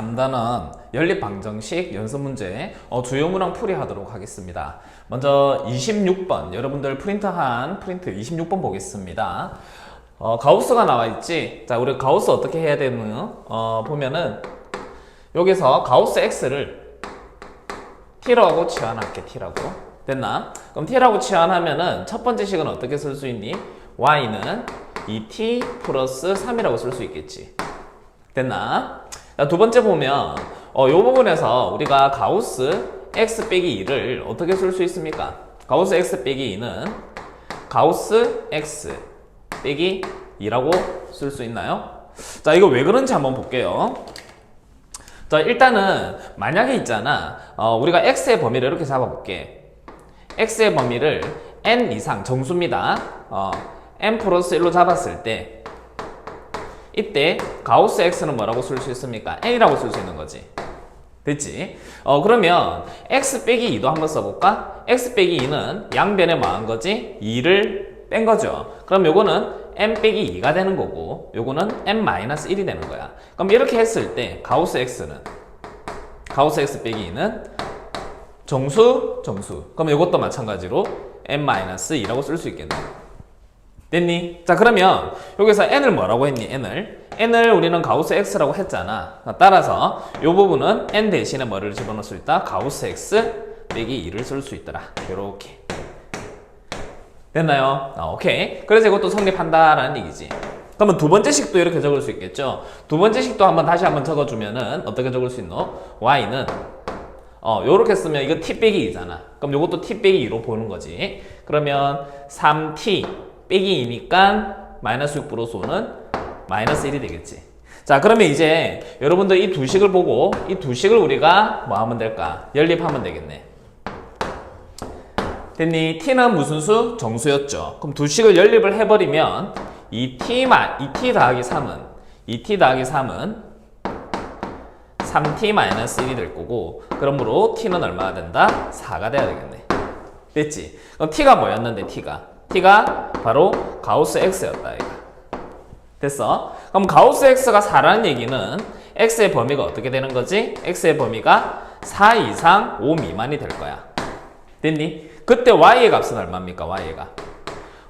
3단원 연립방정식 연습문제 주요 문항 풀이하도록 하겠습니다. 먼저 26번 여러분들 프린트한 프린트 26번 보겠습니다. 가우스가 나와 있지. 자, 우리 가우스 어떻게 해야 되는 보면은 여기서 가우스 x를 t라고 치환할게. t라고 됐나? 그럼 t라고 치환하면은 첫 번째 식은 어떻게 쓸 수 있니? y는 2t 플러스 3이라고 쓸 수 있겠지. 됐나? 자, 두 번째 보면 요 부분에서 우리가 가우스 x 빼기 2를 어떻게 쓸 수 있습니까? 가우스 x 빼기 2는 가우스 x 빼기 2라고 쓸 수 있나요? 자, 이거 왜 그런지 한번 볼게요. 자, 일단은 만약에 있잖아, 우리가 x의 범위를 이렇게 잡아볼게. x의 범위를 n 이상 정수입니다. n 플러스 1로 잡았을 때 이때 가우스 x는 뭐라고 쓸 수 있습니까? n이라고 쓸 수 있는 거지. 됐지? 그러면 x 빼기 2도 한번 써볼까? x 빼기 2는 양변에 뭐 한 거지? 2를 뺀 거죠. 그럼 요거는 n 빼기 2가 되는 거고 요거는 n 마이너스 1이 되는 거야. 그럼 이렇게 했을 때 가우스 x 빼기 2는 정수. 그럼 요것도 마찬가지로 n 마이너스 2라고 쓸 수 있겠네. 됐니? 자, 그러면 여기서 n을 뭐라고 했니? n을 우리는 가우스 x라고 했잖아. 따라서 이 부분은 n 대신에 뭐를 집어넣을 수 있다? 가우스 x 빼기 2를 쓸 수 있더라. 요렇게 됐나요? 오케이. 그래서 이것도 성립한다라는 얘기지. 그러면 두 번째 식도 이렇게 적을 수 있겠죠? 두 번째 식도 다시 한번 적어주면은 어떻게 적을 수 있노? y는 요렇게 쓰면 이거 t 빼기 2잖아. 그럼 요것도 t 빼기 2로 보는 거지. 그러면 3t 빼기 2니까 마이너스 6 플러스 5는 마이너스 1이 되겠지. 자, 그러면 이제 여러분들 이 두 식을 보고 이 두 식을 우리가 뭐 하면 될까? 연립하면 되겠네. 됐니? t는 무슨 수? 정수였죠. 그럼 두 식을 연립을 해버리면 2t 더하기 3은 3t 마이너스 1이 될 거고, 그러므로 t는 얼마가 된다? 4가 돼야 되겠네. 됐지? 그럼 t가 뭐였는데 t가 바로 가우스 x였다. 이거. 됐어? 그럼 가우스 x가 4라는 얘기는 x의 범위가 어떻게 되는 거지? x의 범위가 4 이상 5 미만이 될 거야. 됐니? 그때 y의 값은 얼마입니까?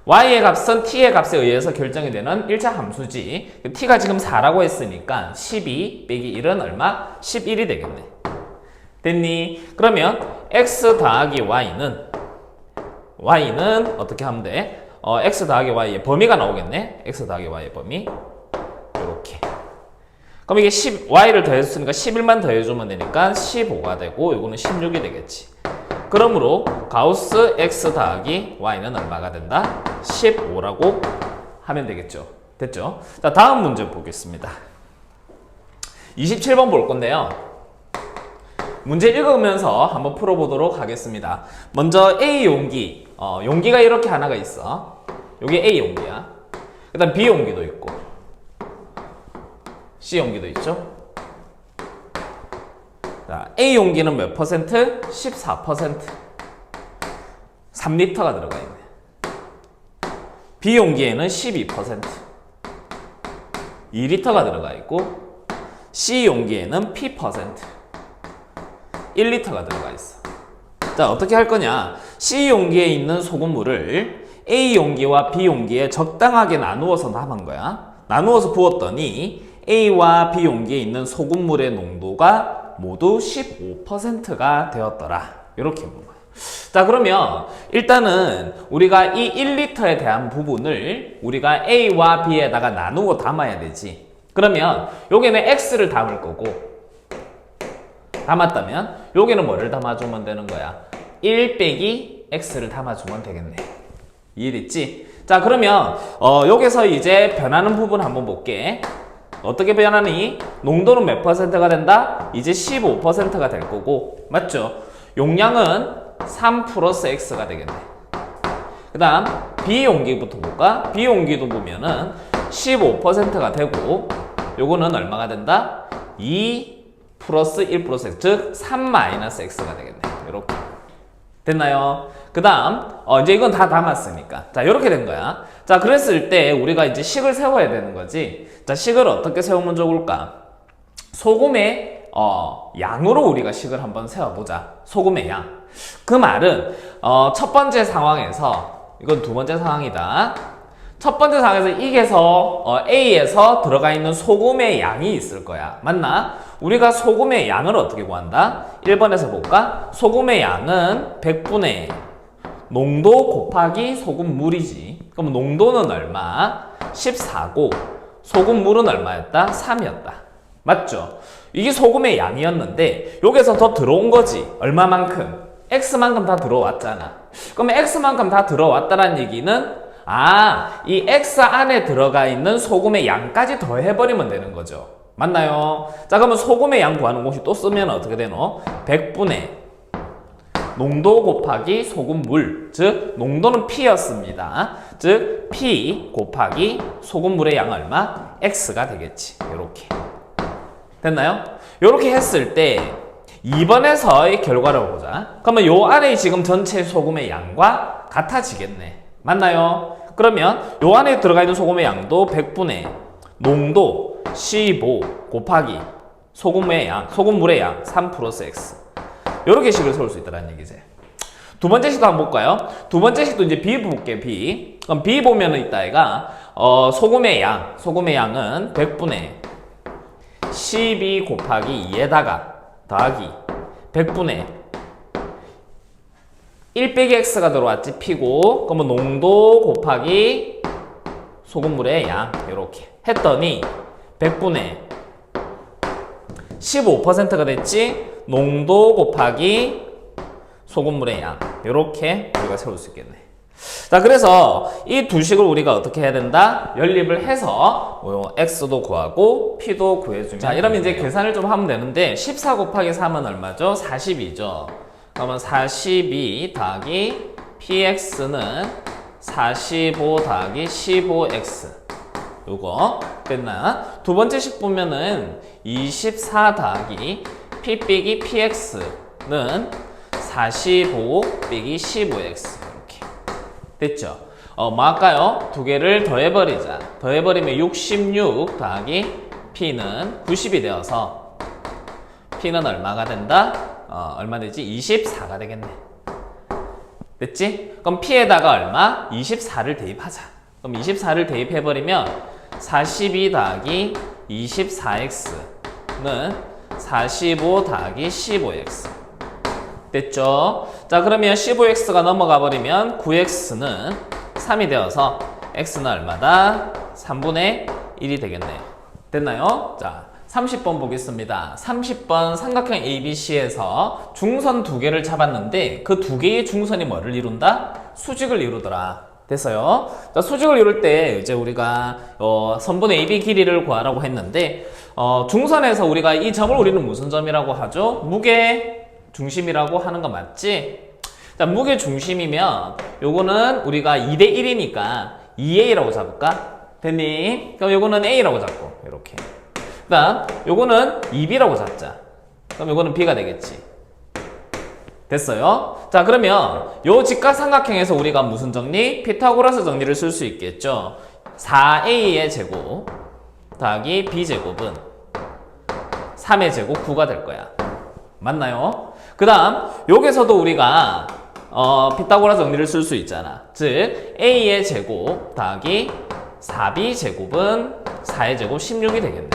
y의 값은 t의 값에 의해서 결정이 되는 1차 함수지. t가 지금 4라고 했으니까 12 빼기 1은 얼마? 11이 되겠네. 됐니? 그러면 x 더하기 y는 어떻게 하면 돼? x 더하기 y의 범위가 나오겠네? x 더하기 y의 범위. 요렇게. 그럼 이게 y를 더해줬으니까 11만 더해주면 되니까 15가 되고, 요거는 16이 되겠지. 그러므로 가우스 x 더하기 y는 얼마가 된다? 15라고 하면 되겠죠. 됐죠? 자, 다음 문제 보겠습니다. 27번 볼 건데요. 문제 읽으면서 한번 풀어보도록 하겠습니다. 먼저 A 용기, 용기가 이렇게 하나가 있어. 여기 A 용기야. 그 다음 B 용기도 있고 C 용기도 있죠. 자, A 용기는 몇 퍼센트? 14%. 3리터가 들어가 있네. B 용기에는 12%. 2리터가 들어가 있고, C 용기에는 P%. 1리터가 들어가 있어. 자, 어떻게 할 거냐? C 용기에 있는 소금물을 A 용기와 B 용기에 적당하게 나누어서 담은 거야. 나누어서 부었더니 A와 B 용기에 있는 소금물의 농도가 모두 15%가 되었더라. 이렇게 보는 거야. 자, 그러면 일단은 우리가 이 1리터에 대한 부분을 우리가 A와 B에다가 나누고 담아야 되지. 그러면 여기는 X를 담을 거고, 담았다면 여기는 뭐를 담아주면 되는 거야? 1 빼기 x를 담아주면 되겠네. 이해됐지? 자, 그러면 여기서 이제 변하는 부분 한번 볼게. 어떻게 변하니? 농도는 몇 퍼센트가 된다? 이제 15%가 될 거고, 맞죠? 용량은 3 플러스 x가 되겠네. 그 다음 B 용기부터 볼까? B 용기도 보면은 15%가 되고, 요거는 얼마가 된다? 2 플러스 1 플러스 x, 즉 3 마이너스 x가 되겠네. 이렇게 됐나요? 그 다음 이제 이건 다 담았으니까, 자, 이렇게 된 거야. 자, 그랬을 때 우리가 이제 식을 세워야 되는 거지. 자, 식을 어떻게 세우면 좋을까? 소금의 양으로 우리가 식을 한번 세워보자. 소금의 양. 그 말은 첫 번째 상황에서, 이건 두 번째 상황이다. 첫 번째 상황에서 이게서 A에서 들어가 있는 소금의 양이 있을 거야. 맞나? 우리가 소금의 양을 어떻게 구한다? 1번에서 볼까? 소금의 양은 100분의 농도 곱하기 소금물이지. 그럼 농도는 얼마? 14고 소금물은 얼마였다? 3이었다. 맞죠? 이게 소금의 양이었는데 여기서 더 들어온 거지. 얼마만큼? X만큼 다 들어왔잖아. 그럼 X만큼 다 들어왔다는 얘기는 이 X 안에 들어가 있는 소금의 양까지 더해버리면 되는 거죠. 맞나요? 자, 그러면 소금의 양 구하는 공식 또 쓰면 어떻게 되노? 100분의 농도 곱하기 소금물, 즉 농도는 P였습니다. 즉 P 곱하기 소금물의 양 얼마? X가 되겠지. 이렇게 됐나요? 이렇게 했을 때 2번에서의 결과를 보자. 그러면 요 안에 지금 전체 소금의 양과 같아지겠네. 맞나요? 그러면 요 안에 들어가 있는 소금의 양도 100분의 농도 15 곱하기 소금의 양, 소금물의 양 3 플러스 X. 요렇게 식을 세울 수 있다는 얘기지. 두 번째 식도 한번 볼까요? 두 번째 식도 이제 B 볼게, B. 그럼 B 보면은 이따 얘가 소금의 양은 100분의 12 곱하기 2에다가 더하기 100분의 1 빼기 X가 들어왔지, P고. 그러면 농도 곱하기 소금물의 양, 이렇게 했더니 100분의 15%가 됐지, 농도 곱하기 소금물의 양, 이렇게 우리가 세울 수 있겠네. 자, 그래서 이 두 식을 우리가 어떻게 해야 된다? 연립을 해서 X도 구하고 P도 구해주면. 자, 이러면 이제 계산을 좀 하면 되는데 14 곱하기 3은 얼마죠? 42죠. 그러면 42 더하기 PX는 45 더하기 15X. 요거 됐나? 두 번째 식 보면은 24 더하기 P 빼기 PX는 45 빼기 15X. 이렇게 됐죠? 뭐 할까요? 두 개를 더해버리자. 더해버리면 66 더하기 P는 90이 되어서 P는 얼마가 된다? 얼마 되지? 24가 되겠네. 됐지? 그럼 P에다가 얼마? 24를 대입하자. 그럼 24를 대입해버리면 42 더하기 24X는 45 더하기 15X. 됐죠? 자, 그러면 15X가 넘어가 버리면 9X는 3이 되어서 X는 얼마다? 3분의 1이 되겠네. 됐나요? 자, 30번 보겠습니다. 30번 삼각형 ABC에서 중선 두 개를 잡았는데 그 두 개의 중선이 뭐를 이룬다? 수직을 이루더라. 됐어요? 자, 수직을 이룰 때 이제 우리가 선분 AB 길이를 구하라고 했는데 중선에서 우리가 이 점을 우리는 무슨 점이라고 하죠? 무게 중심이라고 하는 거 맞지? 자, 무게 중심이면 요거는 우리가 2대 1이니까 2A라고 잡을까? 됐니? 그럼 요거는 A라고 잡고 이렇게. 그다음 요거는 2B라고 잡자. 그럼 요거는 B가 되겠지. 됐어요? 자, 그러면 요 직각삼각형에서 우리가 무슨 정리? 피타고라스 정리를 쓸 수 있겠죠. 4A의 제곱 더하기 B제곱은 3의 제곱 9가 될 거야. 맞나요? 그 다음 여기서도 우리가 피타고라스 정리를 쓸 수 있잖아. 즉 A의 제곱 더하기 4B 제곱은 4의 제곱 16이 되겠네.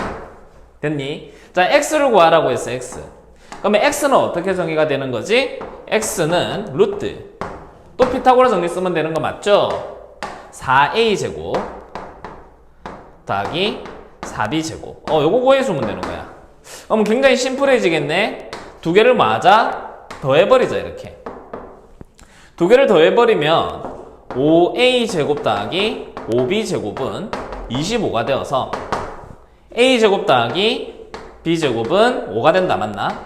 됐니? 자, X를 구하라고 했어. X. 그러면 X는 어떻게 정의가 되는 거지? X는 루트. 또 피타고라스 정리 쓰면 되는 거 맞죠? 4A 제곱 더하기 4B 제곱. 요거 구해주면 되는 거야. 그럼 굉장히 심플해지겠네. 두 개를 맞아 더해버리자. 이렇게 두 개를 더해버리면 5A 제곱 더하기 5B 제곱은 25가 되어서 A 제곱 더하기 B 제곱은 5가 된다. 맞나?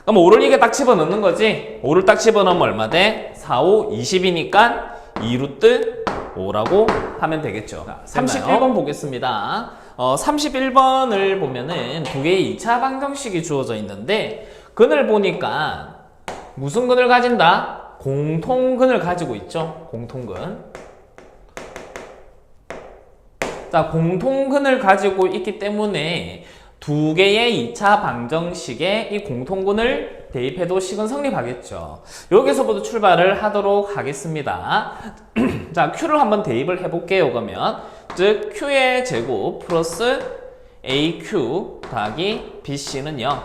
그럼 5를 이게 딱 집어넣는 거지. 5를 딱 집어넣으면 얼마 돼? 4, 5, 20이니까 2루트 5라고 하면 되겠죠. 31번 보겠습니다. 31번을 보면은 두 개의 2차 방정식이 주어져 있는데 근을 보니까 무슨 근을 가진다? 공통근을 가지고 있죠. 공통근. 자, 공통근을 가지고 있기 때문에 두 개의 2차 방정식에 이 공통근을 대입해도 식은 성립하겠죠. 여기서부터 출발을 하도록 하겠습니다. 자, Q를 한번 대입을 해볼게요. 그러면 즉 Q의 제곱 플러스 AQ 더하기 BC는 0.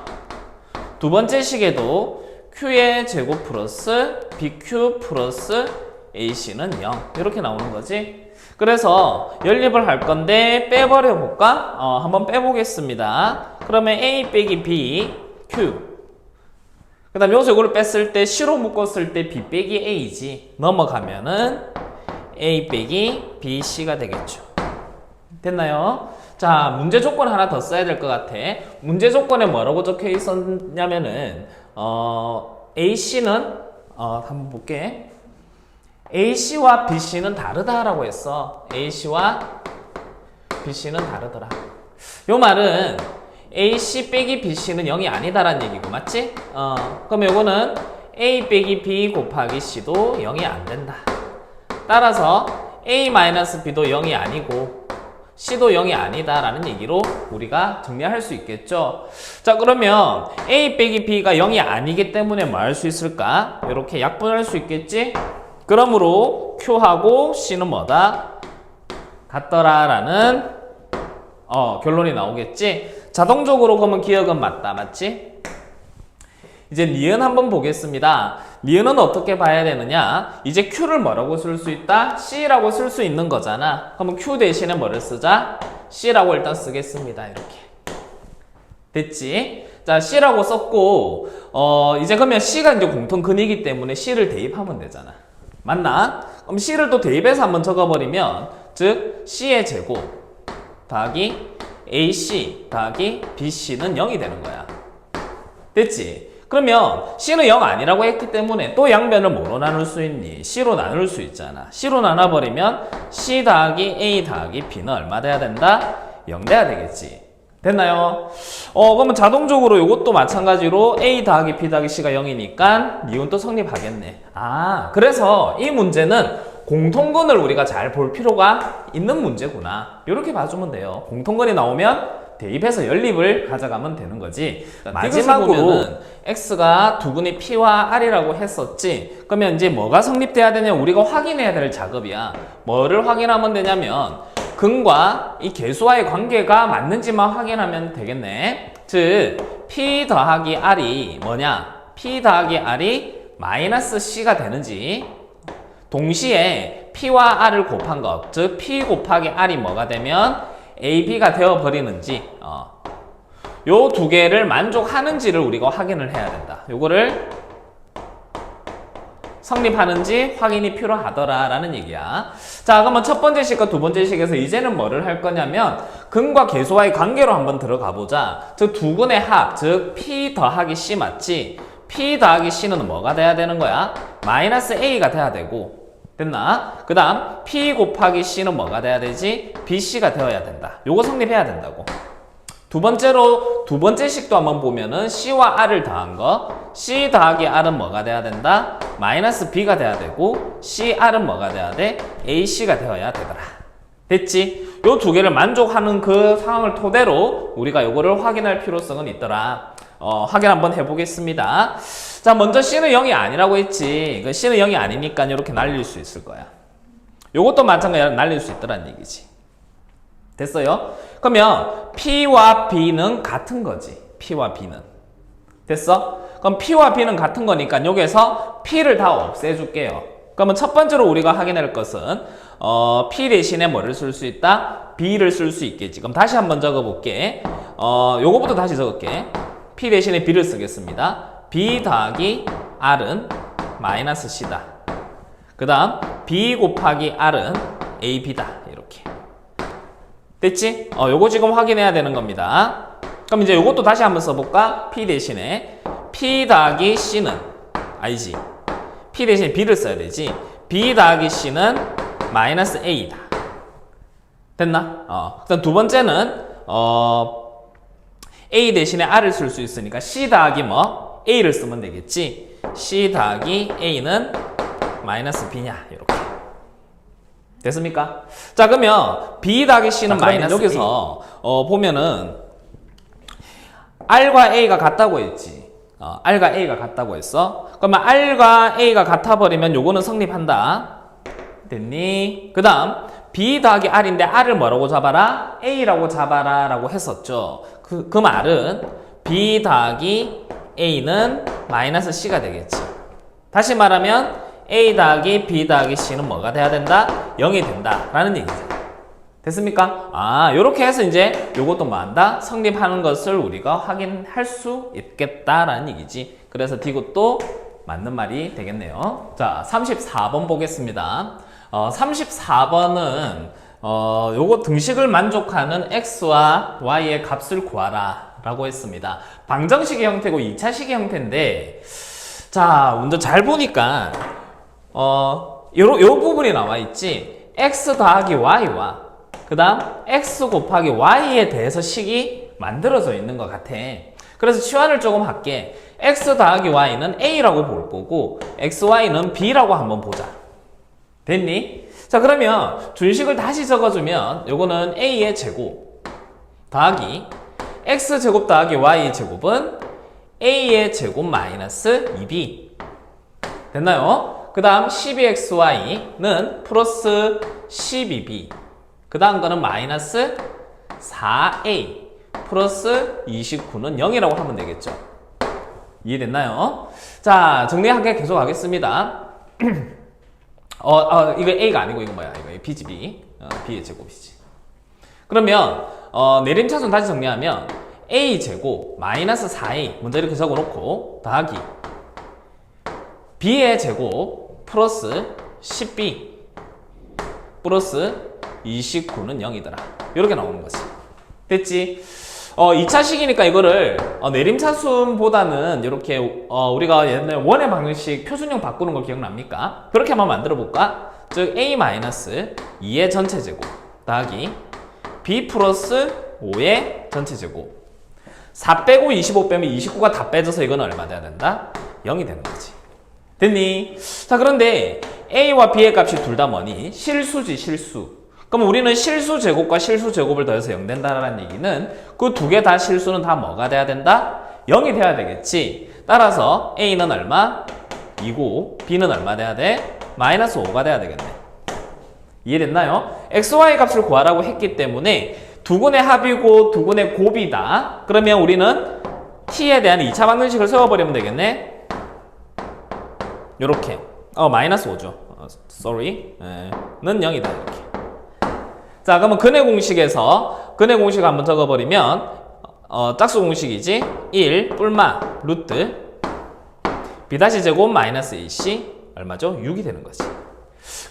두 번째 식에도 Q의 제곱 플러스 BQ 플러스 AC는 0. 이렇게 나오는 거지. 그래서 연립을 할 건데 빼버려 볼까? 한번 빼보겠습니다. 그러면 A 빼기 B, Q. 그 다음에 여기서 이걸 뺐을 때 C로 묶었을 때 B 빼기 A지. 넘어가면은 A 빼기 B, C가 되겠죠. 됐나요? 자, 문제 조건 하나 더 써야 될 것 같아. 문제 조건에 뭐라고 적혀 있었냐면은 AC는 한번 볼게. AC와 BC는 다르다라고 했어. AC와 BC는 다르더라. 요 말은 AC 빼기 BC는 0이 아니다라는 얘기고, 맞지? 그럼 요거는 A 빼기 B 곱하기 C도 0이 안 된다. 따라서 A-B도 0이 아니고 C도 0이 아니다라는 얘기로 우리가 정리할 수 있겠죠. 자, 그러면 A 빼기 B가 0이 아니기 때문에 뭐 할 수 있을까? 이렇게 약분할 수 있겠지? 그러므로 Q하고 C는 뭐다? 같더라라는 결론이 나오겠지? 자동적으로 그러면 기억은 맞다. 맞지? 이제 니은 한번 보겠습니다. 니은은 어떻게 봐야 되느냐? 이제 Q를 뭐라고 쓸 수 있다? C라고 쓸 수 있는 거잖아. 그러면 Q 대신에 뭐를 쓰자? C라고 일단 쓰겠습니다. 이렇게. 됐지? 자, C라고 썼고, 이제 그러면 C가 이제 공통근이기 때문에 C를 대입하면 되잖아. 맞나? 그럼 C를 또 대입해서 한번 적어버리면, 즉, C의 제곱 더하기 AC 더하기 BC는 0이 되는 거야. 됐지? 그러면 C는 0 아니라고 했기 때문에 또 양변을 뭐로 나눌 수 있니? C로 나눌 수 있잖아. C로 나눠버리면 C 더하기 A 더하기 B는 얼마 돼야 된다? 0 돼야 되겠지. 됐나요? 그러면 자동적으로 이것도 마찬가지로 A 더하기 B 더하기 C가 0이니까 니은도 성립하겠네. 그래서 이 문제는 공통근을 우리가 잘 볼 필요가 있는 문제구나. 이렇게 봐주면 돼요. 공통근이 나오면 대입해서 연립을 가져가면 되는 거지. 마지막으로 X가 두근이 P와 R이라고 했었지. 그러면 이제 뭐가 성립돼야 되냐? 우리가 확인해야 될 작업이야. 뭐를 확인하면 되냐면 근과 이 계수와의 관계가 맞는지만 확인하면 되겠네. 즉 P 더하기 R이 뭐냐? P 더하기 R이 마이너스 C가 되는지, 동시에 P와 R을 곱한 것, 즉 P 곱하기 R이 뭐가 되면 AB가 되어버리는지, 요 두 개를 만족하는지를 우리가 확인을 해야 된다. 요거를 성립하는지 확인이 필요하더라라는 얘기야. 자, 그러면 첫 번째 식과 두 번째 식에서 이제는 뭐를 할 거냐면 근과 계수와의 관계로 한번 들어가 보자. 즉 두 근의 합, 즉 P 더하기 C 맞지? P 더하기 C는 뭐가 돼야 되는 거야? 마이너스 A가 돼야 되고, 됐나? 그 다음 P 곱하기 C는 뭐가 돼야 되지? BC가 되어야 된다. 요거 성립해야 된다고. 두 번째로 두 번째 식도 한번 보면은 C와 R을 더한 거, C 더하기 R은 뭐가 돼야 된다? 마이너스 B가 돼야 되고, CR은 뭐가 돼야 돼? AC가 되어야 되더라. 됐지? 요 두 개를 만족하는 그 상황을 토대로 우리가 요거를 확인할 필요성은 있더라. 확인 한번 해보겠습니다. 자, 먼저 C는 0이 아니라고 했지. 그 C는 0이 아니니까 이렇게 날릴 수 있을 거야. 요것도 마찬가지로 날릴 수 있더란 얘기지. 됐어요? 그러면 P와 B는 같은 거지. P와 B는. 됐어? 그럼 P와 B는 같은 거니까 여기에서 P를 다 없애줄게요. 그러면 첫 번째로 우리가 확인할 것은 P 대신에 뭐를 쓸 수 있다? B를 쓸 수 있겠지. 그럼 다시 한번 적어볼게. 요거부터 다시 적을게. P 대신에 B를 쓰겠습니다. B 더하기 R은 마이너스 C다. 그 다음 B 곱하기 R은 AB다. 이렇게. 됐지? 요거 지금 확인해야 되는 겁니다. 그럼 이제 요것도 다시 한번 써볼까? P 대신에 P 더하기 C는 아니지. P 대신에 B를 써야 되지. B 더하기 C는 마이너스 A다. 됐나? 그다음 두 번째는 A 대신에 R을 쓸 수 있으니까 C 더하기 뭐? A를 쓰면 되겠지. C 더하기 A는 마이너스 B냐? 이렇게. 됐습니까? 자, 그러면 B 더하기 C는 마이너스 여기서 보면은 R과 A가 같다고 했지. R과 A가 같다고 했어. 그러면 R과 A가 같아버리면 요거는 성립한다. 됐니? 그 다음 B 더하기 R인데 R을 뭐라고 잡아라? A라고 잡아라 라고 했었죠. 그 말은 B 더하기 A는 마이너스 C가 되겠지. 다시 말하면 A 더하기 B 더하기 C는 뭐가 돼야 된다? 0이 된다 라는 얘기죠. 됐습니까? 요렇게 해서 이제 요것도 뭐 한다? 성립하는 것을 우리가 확인할 수 있겠다라는 얘기지. 그래서 D것도 맞는 말이 되겠네요. 자, 34번 보겠습니다. 34번은 요거 등식을 만족하는 x와 y의 값을 구하라 라고 했습니다. 방정식의 형태고 2차식의 형태인데, 자, 먼저 잘 보니까 요 부분이 나와 있지. x 더하기 y와 그 다음 x 곱하기 y에 대해서 식이 만들어져 있는 것 같아. 그래서 치환을 조금 할게. x 더하기 y는 a라고 볼 거고 xy는 b라고 한번 보자. 됐니? 자, 그러면 준식을 다시 적어주면 요거는 a의 제곱 더하기 x제곱 더하기 y제곱은 a의 제곱 마이너스 2b. 됐나요? 그 다음 12xy는 플러스 12b. 그 다음 거는 마이너스 4a 플러스 29는 0이라고 하면 되겠죠. 이해됐나요? 자, 정리하게 계속 하겠습니다. 이거 a가 아니고 이거 뭐야? 이거 b지 b. b의 제곱이지. 그러면 내림차순 다시 정리하면 a 제곱 마이너스 4a 먼저 이렇게 적어놓고 더하기 b의 제곱 플러스 10b 플러스 29는 0이더라. 이렇게 나오는 거지. 됐지? 2차식이니까 이거를 내림차순보다는 이렇게 우리가 옛날에 원의 방정식 표준형 바꾸는 거 기억납니까? 그렇게 한번 만들어 볼까? 즉 a-2의 전체 제곱 더하기 b 플러스 5의 전체 제곱. 4 빼고 25 빼면 29가 다 빼져서 이건 얼마 돼야 된다? 0이 되는 거지. 됐니? 자, 그런데 a와 b의 값이 둘 다 뭐니? 실수지, 실수. 그럼 우리는 실수 제곱과 실수 제곱을 더해서 0 된다라는 얘기는 그 두 개 다 실수는 다 뭐가 돼야 된다? 0이 돼야 되겠지. 따라서 a는 얼마? 2고 b는 얼마 돼야 돼? 마이너스 5가 돼야 되겠네. 이해됐나요? xy 값을 구하라고 했기 때문에 두근의 합이고 두근의 곱이다. 그러면 우리는 t에 대한 2차 방정식을 세워버리면 되겠네. 요렇게 마이너스 5죠. sorry. 는 0이다 이렇게. 자, 그러면 근의 공식에서 근의 공식 한번 적어버리면 짝수 공식이지. 1 뿔마 루트 b-제곱 마이너스 1c 얼마죠? 6이 되는 거지.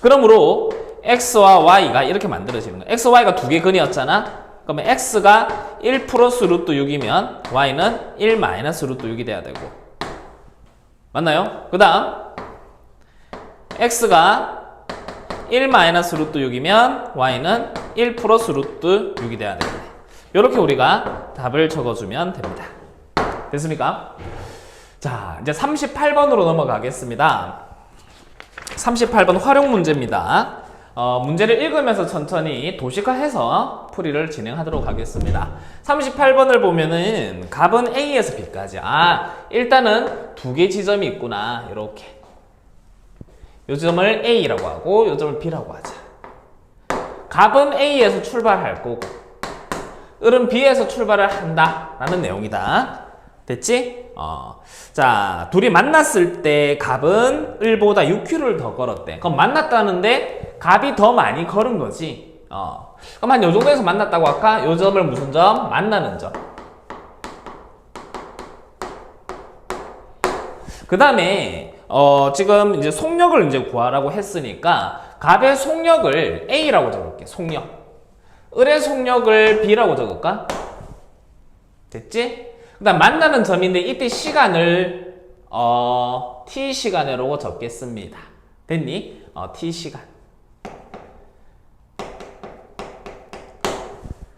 그러므로 x와 y가 이렇게 만들어지는 거야. x, y가 두 개 근이었잖아. 그러면 x가 1 플러스 루트 6이면 y는 1 마이너스 루트 6이 돼야 되고, 맞나요? 그 다음 x가 1 마이너스 루트 6이면 y는 1 플러스 루트 6이 돼야 되겠네. 이렇게 우리가 답을 적어주면 됩니다. 됐습니까? 자, 이제 38번으로 넘어가겠습니다. 38번 활용 문제입니다. 문제를 읽으면서 천천히 도식화해서 풀이를 진행하도록 하겠습니다. 38번을 보면은 값은 A에서 B까지. 일단은 두 개 지점이 있구나. 이렇게. 요 점을 A라고 하고 요 점을 B라고 하자. 값은 A에서 출발할 거고 을은 B에서 출발을 한다 라는 내용이다. 됐지? 자, 둘이 만났을 때 값은 을보다 6Q를 더 걸었대. 그럼 만났다는데 값이 더 많이 걸은 거지. 그럼 한 요 정도에서 만났다고 할까? 요 점을 무슨 점? 만나는 점. 그 다음에 지금 이제 속력을 이제 구하라고 했으니까 값의 속력을 A라고 적을게. 속력. 을의 속력을 B라고 적을까? 됐지? 그 다음 만나는 점인데 이때 시간을 t 시간으로 적겠습니다. 됐니? t 시간.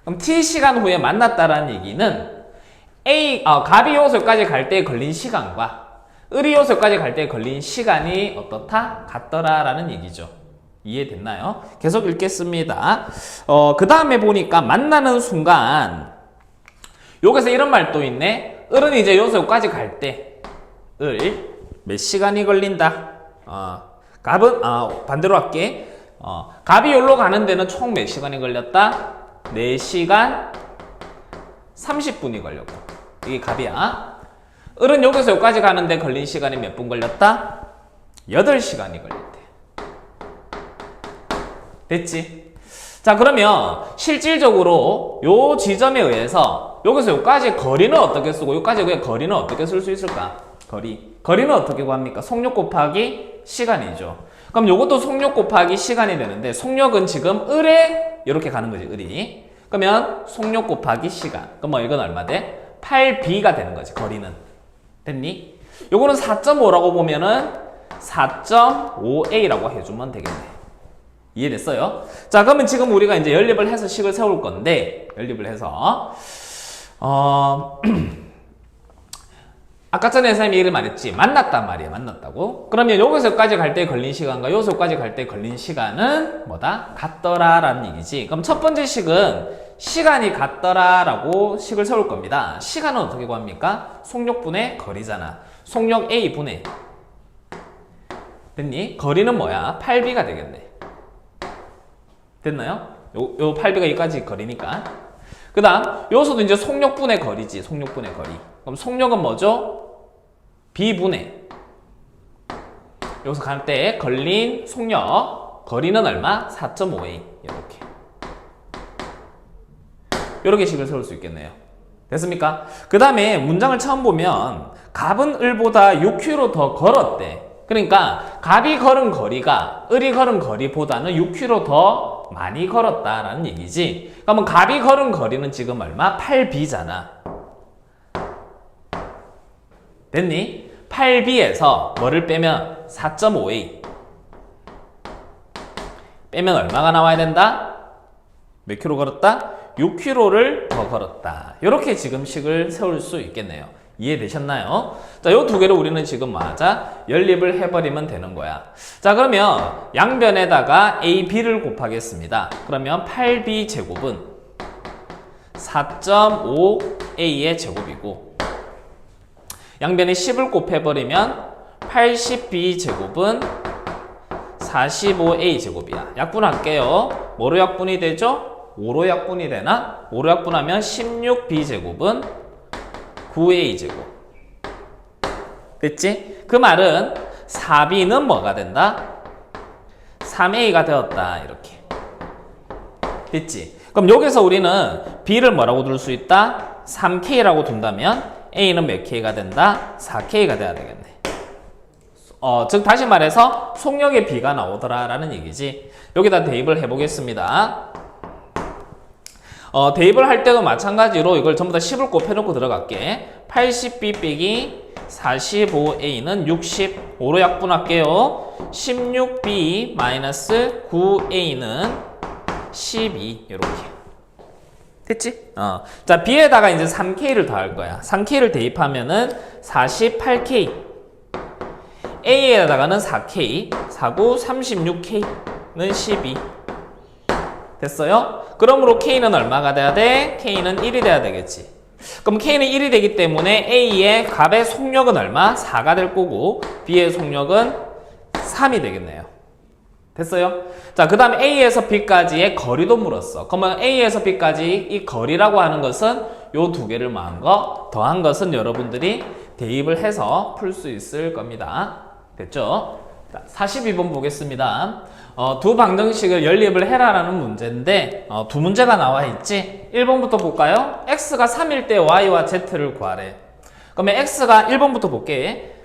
그럼 t 시간 후에 만났다라는 얘기는 값이 요소까지 갈 때 걸린 시간과 을이 요소까지 갈 때 걸린 시간이 어떻다? 같더라라는 얘기죠. 이해됐나요? 계속 읽겠습니다. 그 다음에 보니까 만나는 순간 여기서 이런 말도 있네. 을은 이제 여기서 여기까지 갈 때, 을 몇 시간이 걸린다. 갑은, 반대로 할게. 갑이 여기로 가는 데는 총 몇 시간이 걸렸다? 4시간 30분이 걸렸고. 이게 갑이야. 을은 여기서 여기까지 가는데 걸린 시간이 몇 분 걸렸다? 8시간이 걸렸대. 됐지? 자, 그러면 실질적으로 요 지점에 의해서 여기서 여기까지 거리는 어떻게 쓰고 여기까지 거리는 어떻게 쓸 수 있을까? 거리는 어떻게 구합니까? 속력 곱하기 시간이죠. 그럼 요것도 속력 곱하기 시간이 되는데 속력은 지금 을에 이렇게 가는 거지, 을이. 그러면 속력 곱하기 시간. 그럼 뭐 이건 얼마 돼? 8b가 되는 거지, 거리는. 됐니? 요거는 4.5라고 보면은 4.5a라고 해주면 되겠네. 이해됐어요? 자, 그러면 지금 우리가 이제 연립을 해서 식을 세울 건데, 연립을 해서, 아까 전에 선생님이 얘기를 말했지. 만났단 말이에요. 만났다고. 그러면 여기서까지 갈 때 걸린 시간과 여기서까지 갈 때 걸린 시간은 뭐다? 같더라 라는 얘기지. 그럼 첫 번째 식은 시간이 같더라 라고 식을 세울 겁니다. 시간은 어떻게 구합니까? 속력분의 거리잖아. 속력 A분의. 됐니? 거리는 뭐야? 8b가 되겠네. 됐나요? 요 8b가 여기까지 거리니까. 그 다음 여기서도 이제 속력분의 거리지. 속력분의 거리. 그럼 속력은 뭐죠? B분의 여기서 갈 때 걸린 속력 거리는 얼마? 4.5a 이렇게 식을 세울 수 있겠네요. 됐습니까? 그 다음에 문장을 처음 보면 갑은 을보다 6km 더 걸었대. 그러니까 갑이 걸은 거리가 을이 걸은 거리보다는 6km 더 많이 걸었다라는 얘기지. 그러면 갑이 걸은 거리는 지금 얼마? 8b잖아. 됐니? 8b에서 뭐를 빼면 4.5a 빼면 얼마가 나와야 된다? 몇 킬로 걸었다? 6km를 더 걸었다. 이렇게 지금 식을 세울 수 있겠네요. 이해되셨나요? 자, 요 두 개를 우리는 지금 맞아 연립을 해버리면 되는 거야. 자, 그러면 양변에다가 a, b를 곱하겠습니다. 그러면 8b 제곱은 4.5a의 제곱이고 양변에 10을 곱해버리면 80b 제곱은 45a 제곱이야. 약분할게요. 뭐로 약분이 되죠? 5로 약분이 되나? 5로 약분하면 16b 제곱은 9a 제곱. 됐지? 그 말은 4b는 뭐가 된다? 3a가 되었다. 이렇게. 됐지? 그럼 여기서 우리는 b를 뭐라고 둘 수 있다? 3k라고 둔다면 A는 몇 K가 된다? 4K가 돼야 되겠네. 즉 다시 말해서 속력의 B가 나오더라 라는 얘기지. 여기다 대입을 해보겠습니다. 대입을 할 때도 마찬가지로 이걸 전부 다 10을 곱해놓고 들어갈게. 80B 빼기 45A는 60. 5로 약분할게요. 16B 마이너스 9A는 12. 이렇게. 됐지? 자, B에다가 이제 3K를 더할 거야. 3K를 대입하면은 48K. A에다가는 4K. 4구 36K는 12. 됐어요? 그러므로 K는 얼마가 돼야 돼? K는 1이 돼야 되겠지. 그럼 K는 1이 되기 때문에 A의 값의 속력은 얼마? 4가 될 거고 B의 속력은 3이 되겠네요. 됐어요? 자, 그 다음에 A에서 B까지의 거리도 물었어. 그러면 A에서 B까지 이 거리라고 하는 것은 요 두 개를 더한 것은 여러분들이 대입을 해서 풀 수 있을 겁니다. 됐죠? 자, 42번 보겠습니다. 두 방정식을 연립을 해라라는 문제인데 두 문제가 나와 있지? 1번부터 볼까요? x가 3일 때 y와 z를 구하래. 그러면 x가 1번부터 볼게.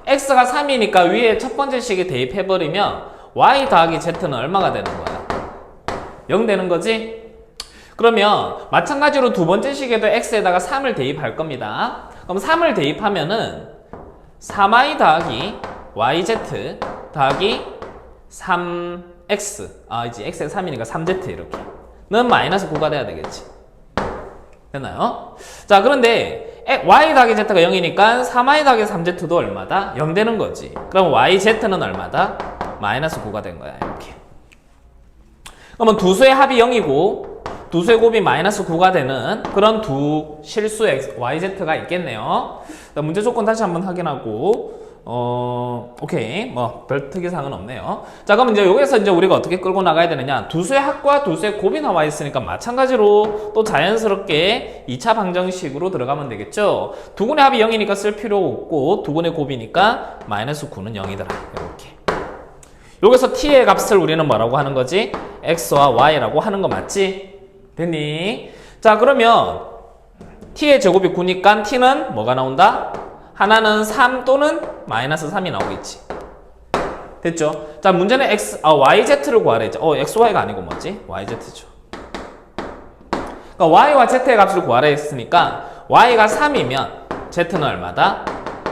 x가 3이니까 위에 첫 번째 식에 대입해버리면 y 더하기 z는 얼마가 되는 거야? 0 되는 거지? 그러면 마찬가지로 두 번째 식에도 x에다가 3을 대입할 겁니다. 그럼 3을 대입하면은 3y 더하기 yz 더하기 3x 이제 x가 3이니까 3z 이렇게 는 마이너스 9가 돼야 되겠지. 됐나요? 자, 그런데 y 더하기 z가 0이니까 3y 더하기 3z도 얼마다? 0 되는 거지. 그럼 yz는 얼마다? 마이너스 9가 된 거야. 이렇게. 그러면 두 수의 합이 0이고 두수의 곱이 마이너스 9가 되는 그런 두 실수 yz가 있겠네요. 문제 조건 다시 한번 확인하고 오케이. 뭐 별 특이사항은 없네요. 자, 그럼 이제 여기서 이제 우리가 어떻게 끌고 나가야 되느냐? 두수의 합과 두수의 곱이 나와 있으니까 마찬가지로 또 자연스럽게 2차 방정식으로 들어가면 되겠죠? 두근의 합이 0이니까 쓸 필요 없고 두근의 곱이니까 마이너스 9는 0이더라. 이렇게. 여기서 t의 값을 우리는 뭐라고 하는 거지? x와 y라고 하는 거 맞지? 됐니? 자, 그러면 t의 제곱이 9니까 t는 뭐가 나온다? 하나는 3 또는 마이너스 3이 나오겠지. 됐죠? 자, 문제는 yz를 구하래 했죠. xy가 아니고 뭐지? yz죠. 그러니까 y와 z의 값을 구하래 했으니까 y가 3이면 z는 얼마다?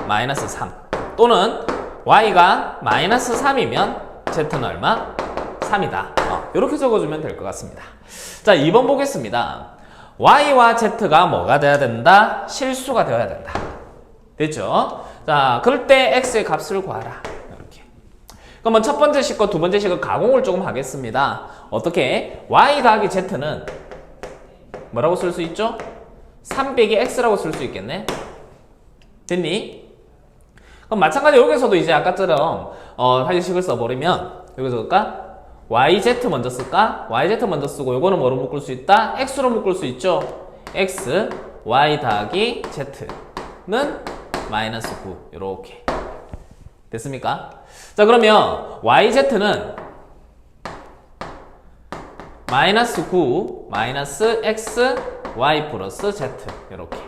마이너스 3. 또는 y가 마이너스 3이면 z는 얼마? 3이다. 이렇게 적어주면 될 것 같습니다. 자, 2번 보겠습니다. y와 z가 뭐가 돼야 된다? 실수가 되어야 된다. 됐죠? 자, 그럴 때 x의 값을 구하라. 이렇게. 그러면 첫 번째 식과 두 번째 식은 가공을 조금 하겠습니다. 어떻게? y 더하기 z는 뭐라고 쓸 수 있죠? 3 빼기 x라고 쓸 수 있겠네? 됐니? 그럼 마찬가지로 여기서도 이제 아까처럼 다시 식을 써버리면 여기서 쓸까? yz 먼저 쓸까? yz 먼저 쓰고 요거는 뭐로 묶을 수 있다? x로 묶을 수 있죠? x, y 더하기 z는 마이너스 9 이렇게 됐습니까? 자, 그러면 yz는 마이너스 9 마이너스 x y 플러스 z 이렇게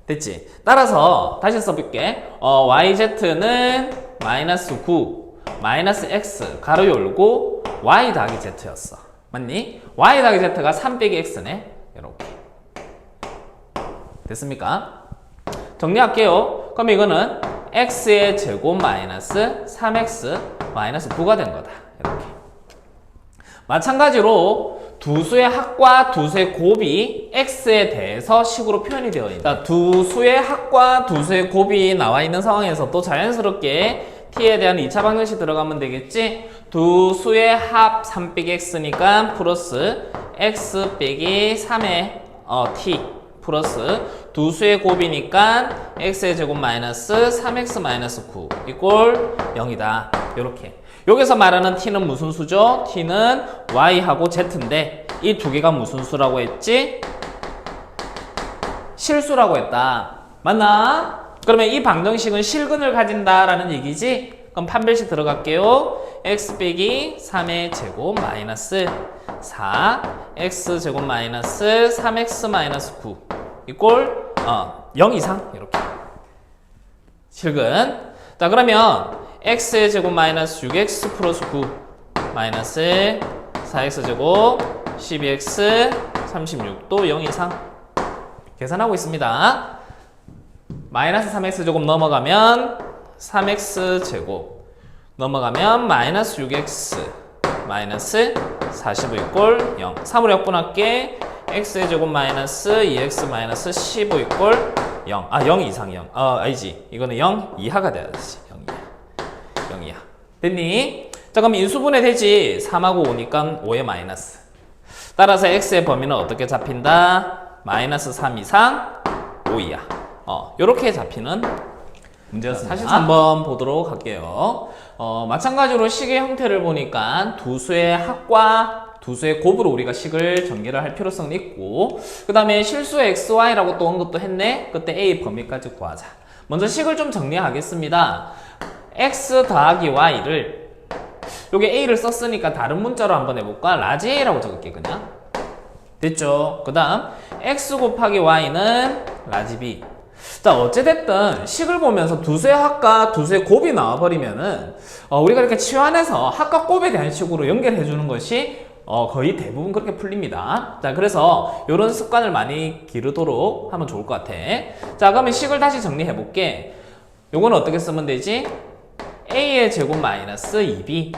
됐지? 따라서 다시 써볼게. yz는 마이너스 9 마이너스 x 가로 열고 y 더하기 z였어. 맞니? y 더하기 z가 3 빼기 x네. 이렇게 됐습니까? 정리할게요. 그럼 이거는 x의 제곱 마이너스 3x 마이너스 9가 된 거다. 이렇게. 마찬가지로 두수의 합과 두수의 곱이 x에 대해서 식으로 표현이 되어 있다. 두수의 합과 두수의 곱이 나와 있는 상황에서 또 자연스럽게 t에 대한 2차 방정식 들어가면 되겠지? 두수의 합 3 빼기 x니까 플러스 x 빼기 3의 t 플러스 두수의 곱이니까 x의 제곱 마이너스 3x 마이너스 9 이꼴 0이다. 요렇게. 여기서 말하는 t는 무슨 수죠? t는 y하고 z인데 이 두 개가 무슨 수라고 했지? 실수라고 했다. 맞나? 그러면 이 방정식은 실근을 가진다라는 얘기지? 그럼 판별식 들어갈게요. x 빼기 3의 제곱 마이너스 4 x 제곱 마이너스 3x 마이너스 9 이꼴 0 이상 이렇게 실근. 자, 그러면 x의 제곱 마이너스 6x 플러스 9 마이너스 4x 제곱 12x 36도 0 이상 계산하고 있습니다. 마이너스 3x 제곱 넘어가면 3x 제곱 넘어가면 마이너스 6x 마이너스 45 이꼴 0. 3으로 역분할게. x의 제곱 마이너스 2x 마이너스 15 이꼴 0. 0 이상 0. 아니지. 이거는 0 이하가 돼야지. 0 이하. 0 이하. 됐니? 자, 그럼 인수분해 되지. 3하고 5니까 5의 마이너스. 따라서 x의 범위는 어떻게 잡힌다? 마이너스 3 이상 5 이하. 요렇게 잡히는 문제였습니다. 다시 한번 보도록 할게요. 마찬가지로 식의 형태를 보니까 두수의 합과 두수의 곱으로 우리가 식을 전개를 할 필요성이 있고, 그 다음에 실수의 xy라고 또 언급도 했네. 그때 a 범위까지 구하자. 먼저 식을 좀 정리하겠습니다. x 더하기 y를 여기 a를 썼으니까 다른 문자로 한번 해볼까? 라지 a라고 적을게 그냥. 됐죠? 그 다음 x 곱하기 y는 라지 b. 자, 어찌됐든 식을 보면서 두수의 합과 두수의 곱이 나와버리면은 우리가 이렇게 치환해서 합과 곱에 대한 식으로 연결해 주는 것이 거의 대부분 그렇게 풀립니다. 자, 그래서 이런 습관을 많이 기르도록 하면 좋을 것 같아. 자, 그러면 식을 다시 정리해 볼게. 요거는 어떻게 쓰면 되지? a의 제곱 마이너스 2b는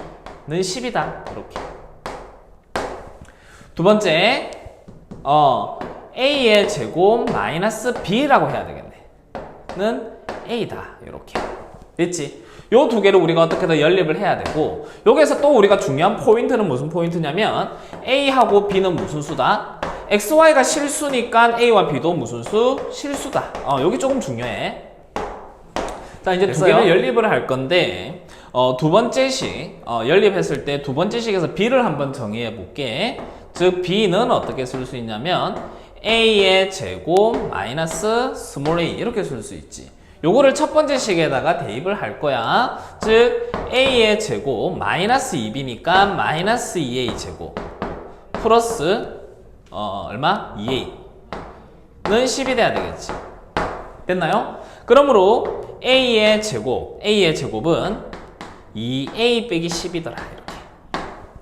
10이다. 이렇게. 두 번째, a의 제곱 마이너스 b라고 해야 되겠네. 는 a다. 이렇게. 됐지? 요 두 개를 우리가 어떻게든 연립을 해야 되고, 여기서 또 우리가 중요한 포인트는 무슨 포인트냐면 A하고 B는 무슨 수다? XY가 실수니까 A와 B도 무슨 수? 실수다. 여기 조금 중요해. 자, 이제 두 개를 연립을 할 건데, 두 번째식, 연립했을 때 두 번째식에서 B를 한번 정의해 볼게. 즉, B는 어떻게 쓸 수 있냐면, A의 제곱 마이너스 스몰 a 이렇게 쓸 수 있지. 요거를 첫 번째 식에다가 대입을 할 거야. 즉, A의 제곱 마이너스 2B니까 마이너스 2A 제곱 플러스, 얼마? 2A는 10이 돼야 되겠지. 됐나요? 그러므로 A의 제곱은 2A 빼기 10이더라. 이렇게.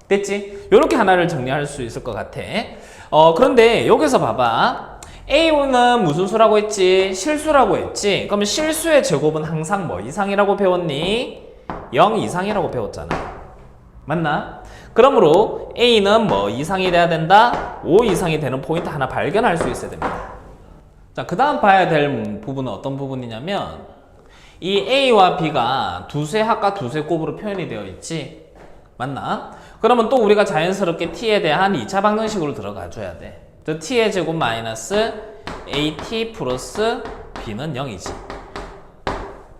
됐지? 요렇게 하나를 정리할 수 있을 것 같아. 그런데 여기서 봐봐. A는 무슨 수라고 했지? 실수라고 했지? 그러면 실수의 제곱은 항상 뭐 이상이라고 배웠니? 0 이상이라고 배웠잖아. 맞나? 그러므로 A는 뭐 이상이 돼야 된다? 5 이상이 되는 포인트 하나 발견할 수 있어야 됩니다. 자, 그 다음 봐야 될 부분은 어떤 부분이냐면, 이 A와 B가 두세 합과 두세 곱으로 표현이 되어 있지? 맞나? 그러면 또 우리가 자연스럽게 T에 대한 2차 방정식으로 들어가 줘야 돼. 저 T의 제곱 마이너스 AT 플러스 B는 0이지.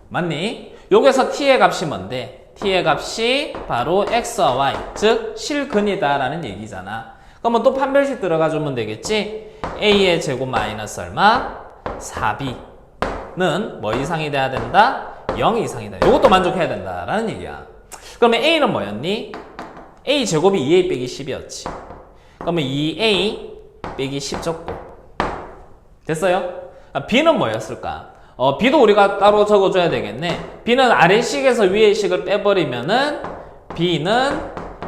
맞니? 여기서 T의 값이 뭔데? T의 값이 바로 X와 Y, 즉 실근이다 라는 얘기잖아. 그러면 또 판별식 들어가 주면 되겠지? A의 제곱 마이너스 얼마? 4B는 뭐 이상이 돼야 된다? 0 이상이다. 이것도 만족해야 된다 라는 얘기야. 그러면 A는 뭐였니? A 제곱이 2A 빼기 10이었지. 그러면 2A 빼기 10 적고. 됐어요? B는 뭐였을까? B도 우리가 따로 적어줘야 되겠네. B는 아래식에서 위에식을 빼버리면은 B는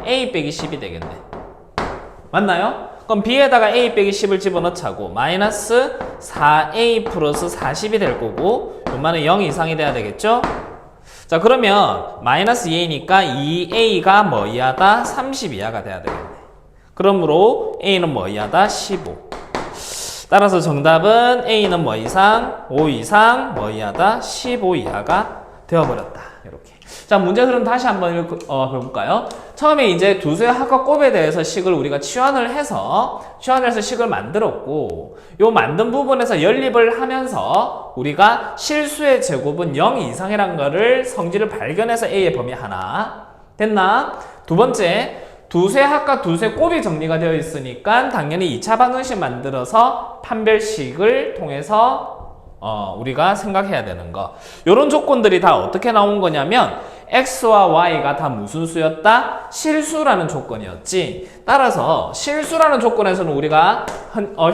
A 빼기 10이 되겠네. 맞나요? 그럼 B에다가 A 빼기 10을 집어넣자고 마이너스 4A 플러스 40이 될 거고, 요만은 0 이상이 돼야 되겠죠? 자, 그러면 마이너스 2A니까 2A가 뭐 이하다? 30 이하가 돼야 되겠네. 그러므로 A는 뭐 이하다? 15. 따라서 정답은 A는 뭐 이상? 5 이상 뭐 이하다? 15 이하가 되어버렸다. 이렇게. 자, 문제 흐름 다시 한번 볼까요? 처음에 이제 두수의 합과 곱에 대해서 식을 우리가 치환을 해서 식을 만들었고, 요 만든 부분에서 연립을 하면서 우리가 실수의 제곱은 0 이상이라는 거를 성질을 발견해서 A의 범위 하나. 됐나? 두 번째, 두수의 합과 두수의 곱이 정리가 되어 있으니까 당연히 2차 방정식 만들어서 판별식을 통해서 우리가 생각해야 되는 거. 요런 조건들이 다 어떻게 나온 거냐면 X와 Y가 다 무슨 수였다? 실수라는 조건이었지. 따라서 실수라는 조건에서는 우리가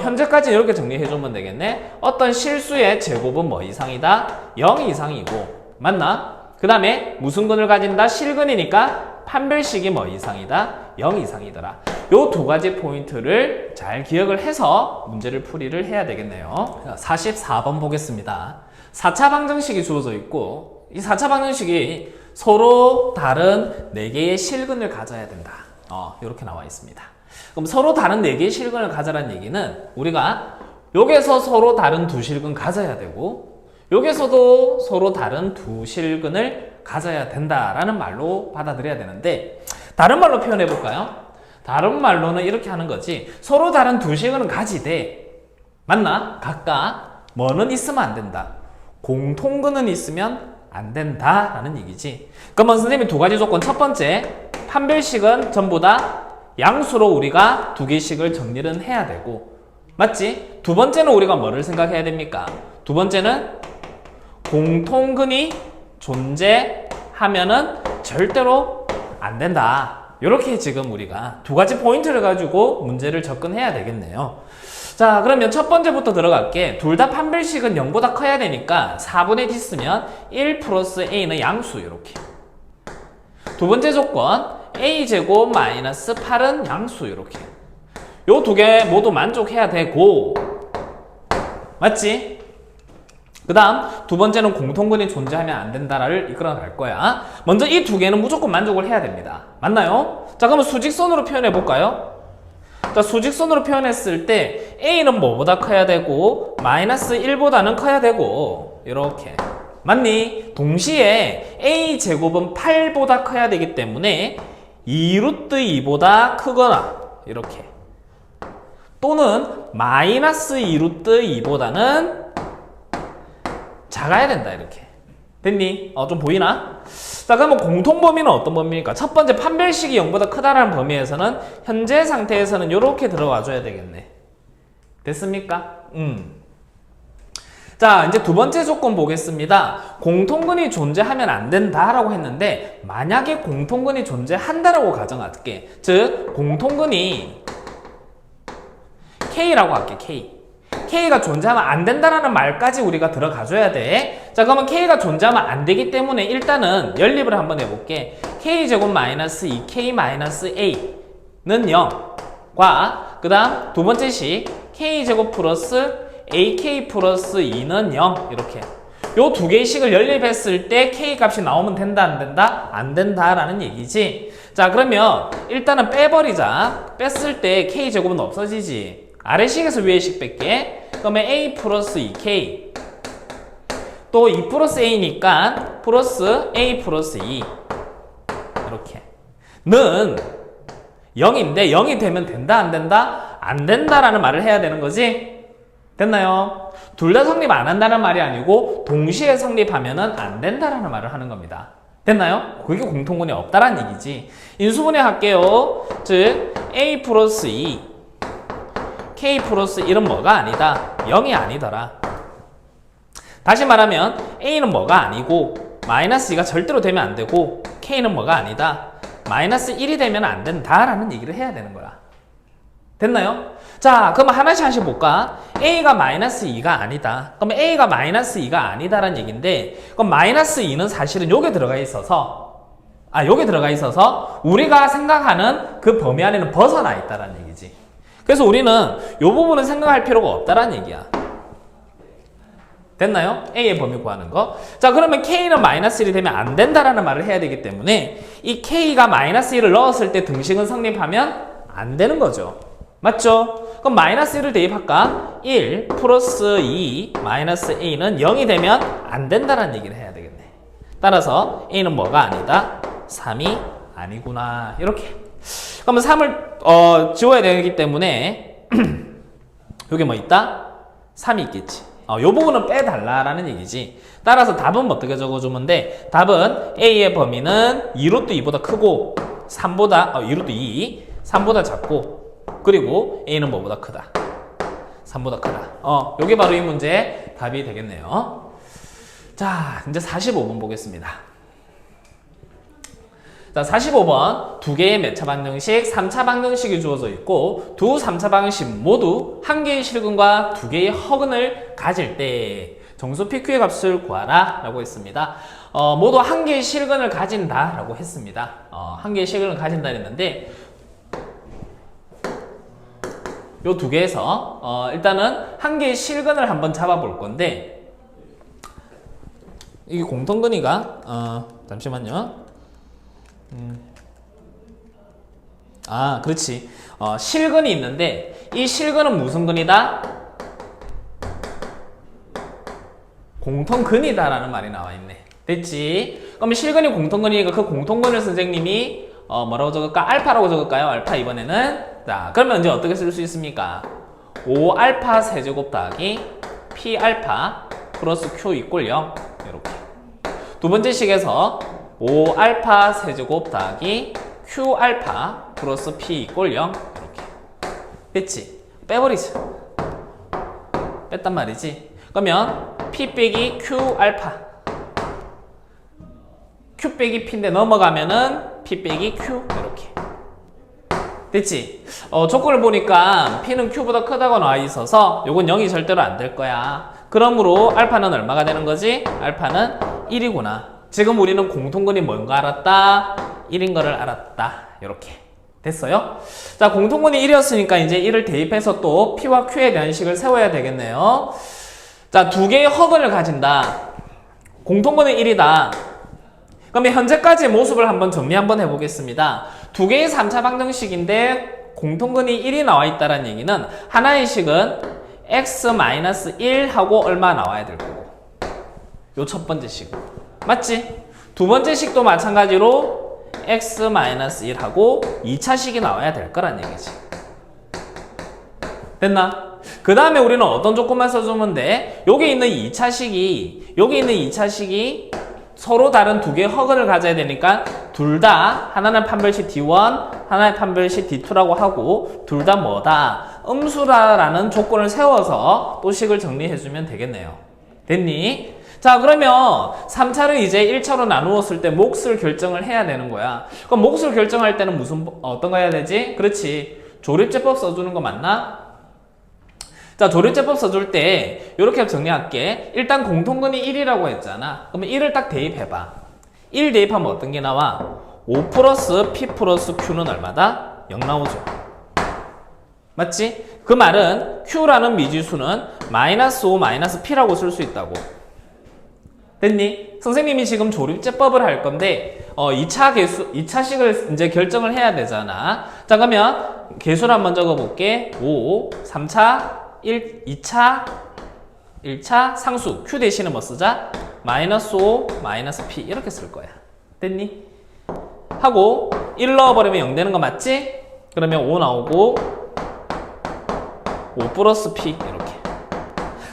현재까지 이렇게 정리해주면 되겠네. 어떤 실수의 제곱은 뭐 이상이다? 0 이상이고. 맞나? 그 다음에 무슨 근을 가진다? 실근이니까 판별식이 뭐 이상이다? 0 이상이더라. 요 두 가지 포인트를 잘 기억을 해서 문제를 풀이를 해야 되겠네요. 44번 보겠습니다. 4차 방정식이 주어져 있고, 이 4차 방정식이 서로 다른 4개의 실근을 가져야 된다. 이렇게 나와 있습니다. 그럼 서로 다른 4개의 실근을 가져라는 얘기는 우리가 여기서 서로 다른 두 실근 가져야 되고, 여기서도 서로 다른 두 실근을 가져야 된다라는 말로 받아들여야 되는데, 다른 말로 표현해 볼까요? 다른 말로는 이렇게 하는 거지. 서로 다른 두 실근은 가지되, 맞나? 각각 뭐는 있으면 안 된다. 공통근은 있으면 안 된다라는 얘기지. 그러면 선생님이 두 가지 조건. 첫 번째, 판별식은 전부 다 양수로 우리가 두 개씩을 정리를 해야 되고, 맞지? 두 번째는 우리가 뭐를 생각해야 됩니까? 두 번째는 공통근이 존재하면은 절대로 안 된다. 이렇게 지금 우리가 두 가지 포인트를 가지고 문제를 접근해야 되겠네요. 자, 그러면 첫 번째부터 들어갈게. 둘 다 판별식은 0보다 커야 되니까 4분의 D 쓰면 1 플러스 A는 양수. 이렇게. 두 번째 조건, A제곱 마이너스 8은 양수. 이렇게. 요 두 개 모두 만족해야 되고, 맞지? 그 다음 두 번째는 공통근이 존재하면 안 된다를 이끌어 갈 거야. 먼저 이 두 개는 무조건 만족을 해야 됩니다. 맞나요? 자, 그러면 수직선으로 표현해 볼까요? 자, 수직선으로 표현했을 때 A는 뭐보다 커야 되고 마이너스 1보다는 커야 되고, 이렇게. 맞니? 동시에 a제곱은 8보다 커야 되기 때문에 2루트 2보다 크거나 이렇게, 또는 마이너스 2루트 2보다는 작아야 된다 이렇게. 됐니? 좀 보이나? 자, 그러면 공통범위는 어떤 범위입니까? 첫 번째 판별식이 0보다 크다라는 범위에서는 현재 상태에서는 이렇게 들어와 줘야 되겠네. 됐습니까? 자, 이제 두 번째 조건 보겠습니다. 공통근이 존재하면 안 된다라고 했는데, 만약에 공통근이 존재한다라고 가정할게. 즉 공통근이 K라고 할게. K가 존재하면 안 된다라는 말까지 우리가 들어가줘야 돼. 자, 그러면 K가 존재하면 안 되기 때문에 일단은 연립을 한번 해볼게. K제곱 마이너스 2K 마이너스 A는 0과 그 다음 두 번째 식 K제곱 플러스 AK 플러스 2는 0 이렇게. 요 두 개의 식을 연립했을 때 K 값이 나오면 된다 안 된다? 안 된다라는 얘기지. 자, 그러면 일단은 빼버리자. 뺐을 때 K제곱은 없어지지. 아래식에서 위에식 뺄게. 그러면 A 플러스 2K 또 2 플러스 A니까 플러스 A 플러스 2 이렇게 는 0인데 0이 되면 된다 안 된다? 안 된다라는 말을 해야 되는 거지. 됐나요? 둘 다 성립 안 한다는 말이 아니고 동시에 성립하면은 안 된다라는 말을 하는 겁니다. 됐나요? 그게 공통분이 없다라는 얘기지. 인수분해 할게요. 즉 A 플러스 2 K 플러스 1은 뭐가 아니다? 0이 아니더라. 다시 말하면 A는 뭐가 아니고 마이너스 2가 절대로 되면 안 되고 K는 뭐가 아니다? 마이너스 1이 되면 안 된다라는 얘기를 해야 되는 거야. 됐나요? 자, 그럼 하나씩 볼까? A가 마이너스 2가 아니다. 그럼 A가 마이너스 2가 아니다라는 얘기인데, 그럼 마이너스 2는 사실은 여기 들어가 있어서 우리가 생각하는 그 범위 안에는 벗어나 있다라는 얘기지. 그래서 우리는 이 부분은 생각할 필요가 없다라는 얘기야. 됐나요? A의 범위 구하는 거. 자, 그러면 K는 마이너스 1이 되면 안 된다라는 말을 해야 되기 때문에 이 K가 마이너스 1을 넣었을 때 등식은 성립하면 안 되는 거죠. 맞죠? 그럼 마이너스 1을 대입할까? 1 플러스 2 마이너스 A는 0이 되면 안 된다라는 얘기를 해야 되겠네. 따라서 A는 뭐가 아니다? 3이 아니구나. 이렇게. 그러면 3을 지워야 되기 때문에 여기 뭐 있다? 3이 있겠지. 요 부분은 빼달라라는 얘기지. 따라서 답은 어떻게 적어주면 돼? 답은 A의 범위는 2루트 2보다 크고 2루트 2, 3보다 작고 그리고 A는 뭐보다 크다? 3보다 크다. 요게 바로 이 문제의 답이 되겠네요. 자, 이제 45번 보겠습니다. 자, 45번 두 개의 몇 차 방정식, 3차 방정식이 주어져 있고 두 3차 방정식 모두 한 개의 실근과 두 개의 허근을 가질 때 정수 PQ의 값을 구하라 라고 했습니다. 모두 한 개의 실근을 가진다 라고 했습니다. 한 개의 실근을 가진다 했는데 요 두 개에서 일단은 한 개의 실근을 한번 잡아볼 건데 이게 공통근이가 잠시만요. 그렇지. 실근이 있는데 이 실근은 무슨 근이다? 공통근이다 라는 말이 나와 있네. 됐지? 그럼 실근이 공통근이니까 그 공통근을 선생님이 뭐라고 적을까? 알파라고 적을까요? 알파 이번에는. 자, 그러면 이제 어떻게 쓸 수 있습니까? 5알파 세제곱 더하기 P알파 플러스 Q 이꼴 0 이렇게. 두 번째 식에서 5알파 세제곱 더하기 Q알파 플러스 P 이꼴 0 이렇게. 됐지? 빼버리자. 뺐단 말이지. 그러면 P 빼기 Q알파 Q 빼기 P인데 넘어가면은 P 빼기 Q 이렇게. 됐지? 조건을 보니까 P는 Q보다 크다고 나와 있어서 요건 0이 절대로 안 될 거야. 그러므로 알파는 얼마가 되는 거지? 알파는 1이구나. 지금 우리는 공통근이 뭔가 알았다? 1인 거를 알았다. 이렇게. 됐어요? 자, 공통근이 1이었으니까 이제 1을 대입해서 또 P와 Q에 대한 식을 세워야 되겠네요. 자, 두 개의 허근을 가진다. 공통근은 1이다. 그러면 현재까지의 모습을 한번 정리 한번 해보겠습니다. 두 개의 3차 방정식인데 공통근이 1이 나와 있다는 얘기는 하나의 식은 x-1 하고 얼마 나와야 될 거고 요 첫 번째 식. 맞지? 두 번째 식도 마찬가지로 x-1하고 2차 식이 나와야 될 거란 얘기지. 됐나? 그 다음에 우리는 어떤 조건만 써주면 돼? 여기 있는 2차 식이 서로 다른 두 개의 허근을 가져야 되니까 둘 다 하나는 판별식 D1, 하나의 판별식 D2라고 하고 둘 다 뭐다? 음수라라는 조건을 세워서 또 식을 정리해주면 되겠네요. 됐니? 자, 그러면 3차를 이제 1차로 나누었을 때 몫을 결정을 해야 되는 거야. 그럼 몫을 결정할 때는 어떤 거 해야 되지? 그렇지. 조립제법 써주는 거 맞나? 자, 조립제법 써줄 때 이렇게 정리할게. 일단 공통근이 1이라고 했잖아. 그러면 1을 딱 대입해봐. 1 대입하면 어떤 게 나와? 5 플러스 P 플러스 Q는 얼마다? 0 나오죠. 맞지? 그 말은 Q라는 미지수는 마이너스 5 마이너스 P라고 쓸 수 있다고. 됐니? 선생님이 지금 조립제법을 할 건데 2차식을 이제 결정을 해야 되잖아. 자, 그러면 계수를 한번 적어볼게. 5, 3차 2차, 1차 상수 Q 대신에 뭐 쓰자? 마이너스 5, 마이너스 P 이렇게 쓸 거야. 됐니? 하고 1 넣어버리면 0 되는 거 맞지? 그러면 5 나오고 5 플러스 P 이렇게.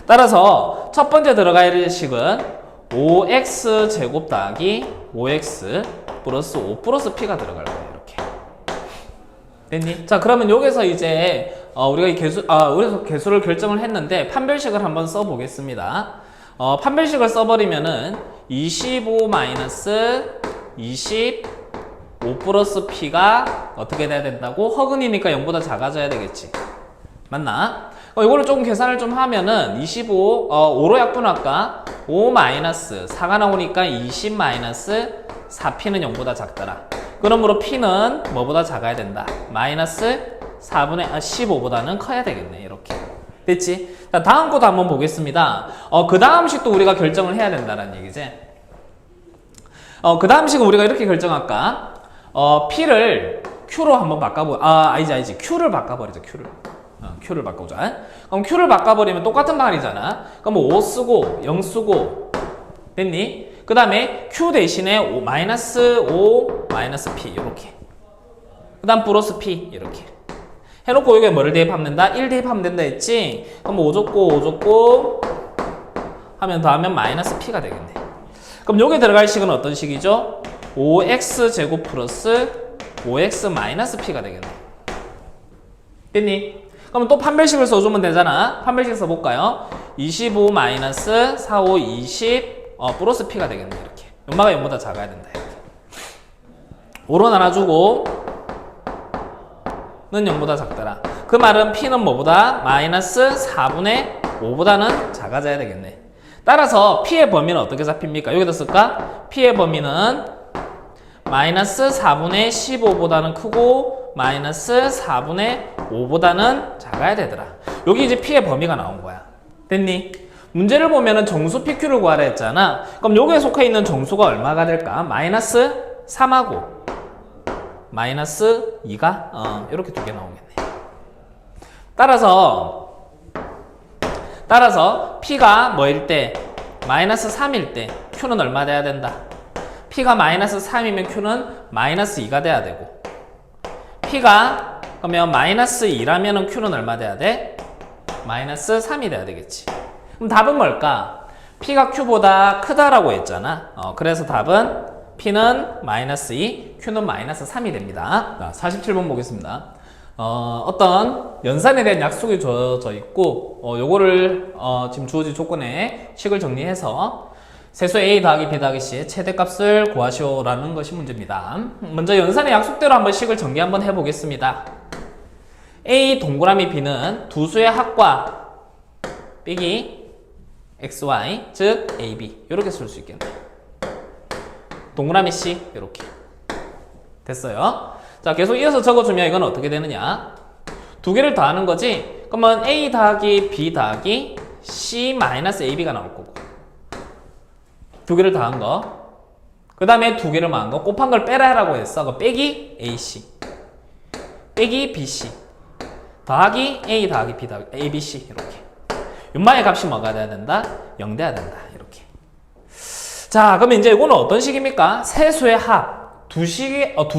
따라서 첫 번째 들어가야 될 식은 5x 제곱 더하기 5x 플러스 5 플러스 P가 들어갈 거야. 이렇게. 됐니? 자, 그러면 여기서 이제 우리가 우리가 개수를 결정을 했는데 판별식을 한번 써보겠습니다. 판별식을 써버리면은 25 마이너스 25 플러스 P가 어떻게 돼야 된다고? 허근이니까 0보다 작아져야 되겠지. 맞나? 이거를 조금 계산을 좀 하면은 25, 5로 약분할까? 5 마이너스 4가 나오니까 20 마이너스 4P는 0보다 작더라. 그러므로 P는 뭐보다 작아야 된다? 마이너스 4분의 15보다는 커야 되겠네. 이렇게. 됐지? 자, 다음 것도 한번 보겠습니다. 그 다음 식도 우리가 결정을 해야 된다는 얘기지. 그 다음 식은 우리가 이렇게 결정할까? P를 Q로 한번 아니지. Q를 바꿔버리자. Q를 바꿔보자. 그럼 Q를 바꿔버리면 똑같은 말이잖아. 그럼 5 쓰고 0 쓰고 됐니? 그 다음에 Q 대신에 마이너스 5 마이너스 P 이렇게. 그 다음 플러스 P 이렇게 해놓고 여기에 뭐를 대입하면 된다? 1 대입하면 된다 했지? 그럼 5 줬고 5 줬고 하면 더하면 마이너스 P가 되겠네. 그럼 여기 들어갈 식은 어떤 식이죠? 5x 제곱 플러스 5x 마이너스 P가 되겠네. 됐니? 그럼 또 판별식을 써주면 되잖아. 판별식 써볼까요? 25 마이너스 4, 5, 20 플러스 P가 되겠네. 이렇게. 연마가 0보다 작아야 된다. 이렇게. 5로 나눠주고 는 0보다 작더라. 그 말은 P는 뭐보다? 마이너스 4분의 5보다는 작아져야 되겠네. 따라서 P의 범위는 어떻게 잡힙니까? 여기다 쓸까? P의 범위는 마이너스 4분의 15보다는 크고 마이너스 4분의 5보다는 작아야 되더라. 여기 이제 P의 범위가 나온 거야. 됐니? 문제를 보면은 정수 PQ를 구하라 했잖아. 그럼 여기에 속해 있는 정수가 얼마가 될까? 마이너스 3하고 마이너스 2가 이렇게 두 개 나오겠네. 따라서 P가 뭐일 때? 마이너스 3일 때 Q는 얼마 돼야 된다? P가 마이너스 3이면 Q는 마이너스 2가 돼야 되고 P가 그러면 마이너스 2라면 Q는 얼마 돼야 돼? 마이너스 3이 돼야 되겠지. 그럼 답은 뭘까? P가 Q보다 크다라고 했잖아. 그래서 답은 P는 마이너스 2, Q는 마이너스 3이 됩니다. 자, 47번 보겠습니다. 어떤 연산에 대한 약속이 주어져 있고 요거를 지금 주어진 조건에 식을 정리해서 세수 A 더하기 B 더하기 C의 최대값을 구하시오라는 것이 문제입니다. 먼저 연산의 약속대로 한번 식을 전개 한번 해보겠습니다. A 동그라미 B는 두 수의 합과 빼기 XY 즉 AB 이렇게 쓸 수 있겠네. 동그라미 C 이렇게 됐어요. 자, 계속 이어서 적어주면 이건 어떻게 되느냐? 두 개를 더하는 거지. 그러면 A 더하기 B 더하기 C 마이너스 AB가 나올 거고 두 개를 더한 거 그 다음에 두 개를 더한 거 곱한 걸 빼라라고 했어. 그 빼기 AC 빼기 BC 더하기 A 더하기 B 더하기 ABC 이렇게. 연마의 값이 뭐가 돼야 된다? 0 돼야 된다. 이렇게. 자, 그러면 이제 이거는 어떤 식입니까? 세수의 합. 두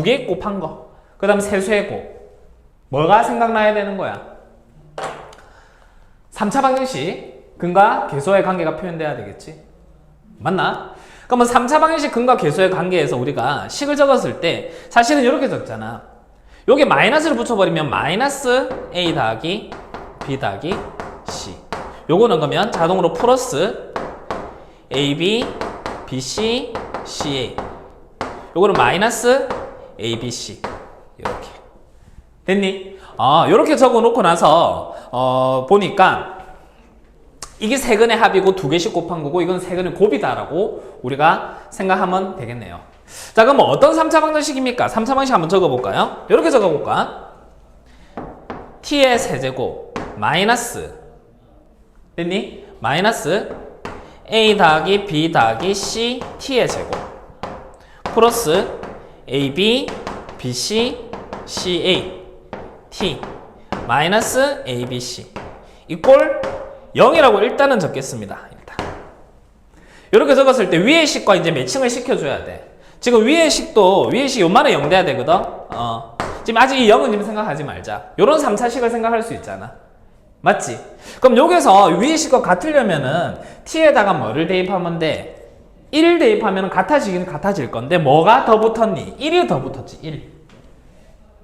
개 곱한 거. 그 다음 세수의 곱. 뭐가 생각나야 되는 거야? 3차 방정식 근과 계수의 관계가 표현돼야 되겠지. 맞나? 그러면 3차 방정식 근과 계수의 관계에서 우리가 식을 적었을 때 사실은 이렇게 적잖아. 여기 마이너스를 붙여버리면 마이너스 a 더하기 b 더하기 c. 요거는 그러면 자동으로 플러스 ab, bc, ca. 요거는 마이너스 abc. 이렇게. 됐니? 요렇게 적어 놓고 나서 보니까 이게 세근의 합이고 두 개씩 곱한 거고 이건 세근의 곱이다라고 우리가 생각하면 되겠네요. 자, 그럼 어떤 3차 방정식입니까? 3차 방정식 한번 적어볼까요? 이렇게 적어볼까? t의 세제곱 마이너스 됐니? 마이너스 a 더하기 b 더하기 c t의 제곱 플러스 ab, bc, ca t 마이너스 abc 이꼴 0이라고 일단은 적겠습니다. 이렇게 적었을 때 위의 식과 이제 매칭을 시켜줘야 돼. 지금 위의 식도 위의 식 요만에 0 돼야 되거든. 지금 아직 이 0은 지금 생각하지 말자. 요런 3차식을 생각할 수 있잖아. 맞지? 그럼 여기서 위의 식과 같으려면은 t에다가 뭐를 대입하면 돼? 1을 대입하면 같아지긴 같아질 건데 뭐가 더 붙었니? 1이 더 붙었지. 1.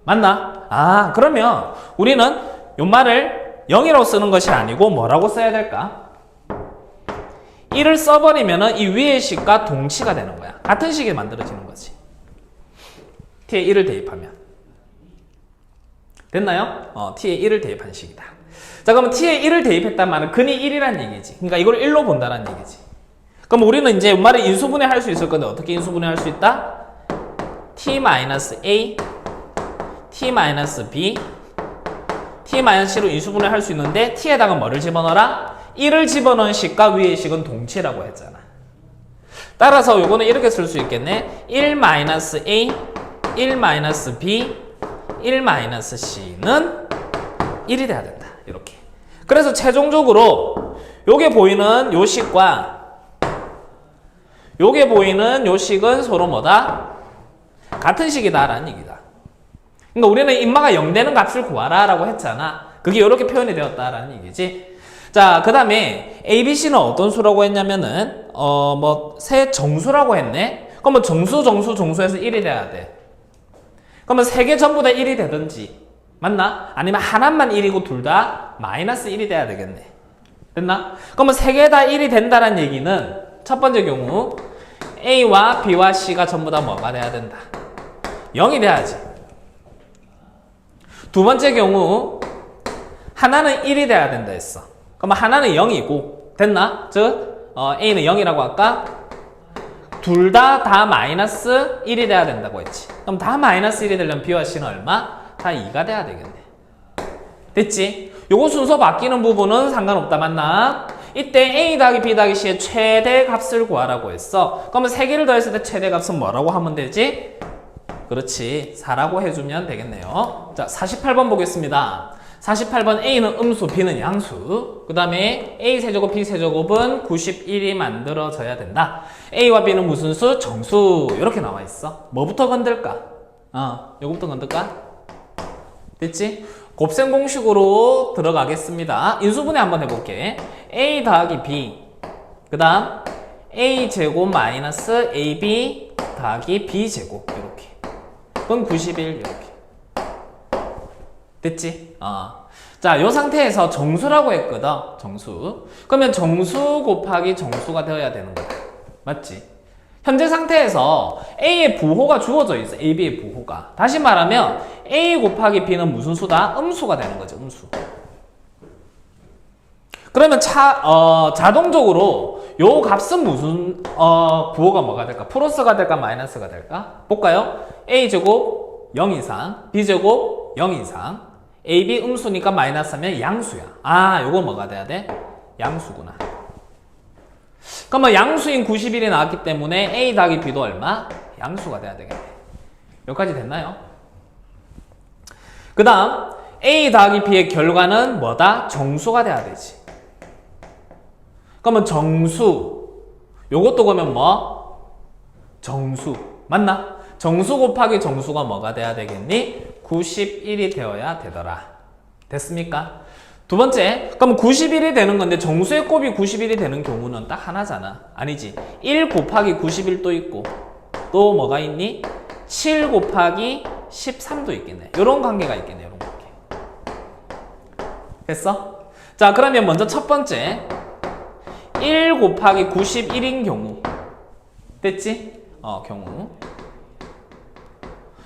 맞나? 그러면 우리는 요 말을 0이라고 쓰는 것이 아니고 뭐라고 써야 될까? 1을 써버리면은 이 위의 식과 동치가 되는 거야. 같은 식이 만들어지는 거지. t에 1을 대입하면. 됐나요? t에 1을 대입한 식이다. 자, 그러면 t에 1을 대입했단 말은 근이 1이란 얘기지. 그러니까 이걸 1로 본다는 얘기지. 그럼 우리는 이제 말을 인수분해 할 수 있을 건데 어떻게 인수분해 할 수 있다? t-a, t-b, t-c로 인수분해 할 수 있는데 t에다가 뭐를 집어넣어라? 1을 집어넣은 식과 위의 식은 동치라고 했잖아. 따라서 요거는 이렇게 쓸 수 있겠네. 1-a, 1-b, 1-c는 1이 돼야 된다. 이렇게. 그래서 최종적으로 요게 보이는 요 식과 요게 보이는 요 식은 서로 뭐다? 같은 식이다 라는 얘기다. 그러니까 우리는 인마가 0 되는 값을 구하라 라고 했잖아. 그게 이렇게 표현이 되었다라는 얘기지. 자, 그 다음에 ABC는 어떤 수라고 했냐면은 세 정수라고 했네. 그러면 정수에서 1이 돼야 돼. 그러면 세 개 전부 다 1이 되든지 맞나? 아니면 하나만 1이고 둘 다 마이너스 1이 돼야 되겠네. 됐나? 그러면 세 개 다 1이 된다는 얘기는 첫 번째 경우 A와 B와 C가 전부 다 뭐가 돼야 된다? 0이 돼야지. 두 번째 경우 하나는 1이 돼야 된다 했어. 그러면 하나는 0이고 됐나? 즉 A는 0이라고 할까? 둘 다 마이너스 1이 돼야 된다고 했지. 그럼 다 마이너스 1이 되려면 B와 C는 얼마? 다 2가 돼야 되겠네. 됐지? 요거 순서 바뀌는 부분은 상관없다. 맞나? 이때 A 더하기 B 더하기 C의 최대 값을 구하라고 했어. 그러면 3개를 더했을 때 최대 값은 뭐라고 하면 되지? 그렇지. 4라고 해주면 되겠네요. 자, 48번 보겠습니다. 48번 A는 음수, B는 양수. 그 다음에 A 세제곱, B 세제곱은 91이 만들어져야 된다. A와 B는 무슨 수? 정수. 이렇게 나와 있어. 뭐부터 건들까? 요거부터 건들까? 됐지? 곱셈 공식으로 들어가겠습니다. 인수분해 한번 해볼게. A 더하기 B. 그 다음 A 제곱 마이너스 AB 더하기 B 제곱. 이렇게. 그건 91 이렇게. 됐지? 자, 요 상태에서 정수라고 했거든. 정수. 그러면 정수 곱하기 정수가 되어야 되는 거야. 맞지? 현재 상태에서 A의 부호가 주어져 있어. AB의 부호가. 다시 말하면 A 곱하기 B는 무슨 수다? 음수가 되는 거죠. 음수. 그러면 자동적으로 요 값은 무슨 부호가 뭐가 될까? 플러스가 될까? 마이너스가 될까? 볼까요? A제곱 0 이상, B제곱 0 이상, AB 음수니까 마이너스면 양수야. 요거 뭐가 돼야 돼? 양수구나. 그러면 양수인 91이 나왔기 때문에 A 더하기 B도 얼마? 양수가 돼야 되겠네. 여기까지 됐나요? 그 다음 A 더하기 B의 결과는 뭐다? 정수가 돼야 되지. 그러면 정수 요것도 그러면 뭐? 정수. 맞나? 정수 곱하기 정수가 뭐가 돼야 되겠니? 91이 되어야 되더라. 됐습니까? 두 번째, 그럼 91이 되는 건데 정수의 곱이 91이 되는 경우는 딱 하나잖아. 아니지. 1 곱하기 91도 있고 또 뭐가 있니? 7 곱하기 13도 있겠네. 이런 관계가 있겠네. 이런 관계. 됐어? 자, 그러면 먼저 첫 번째 1 곱하기 91인 경우. 됐지? 경우.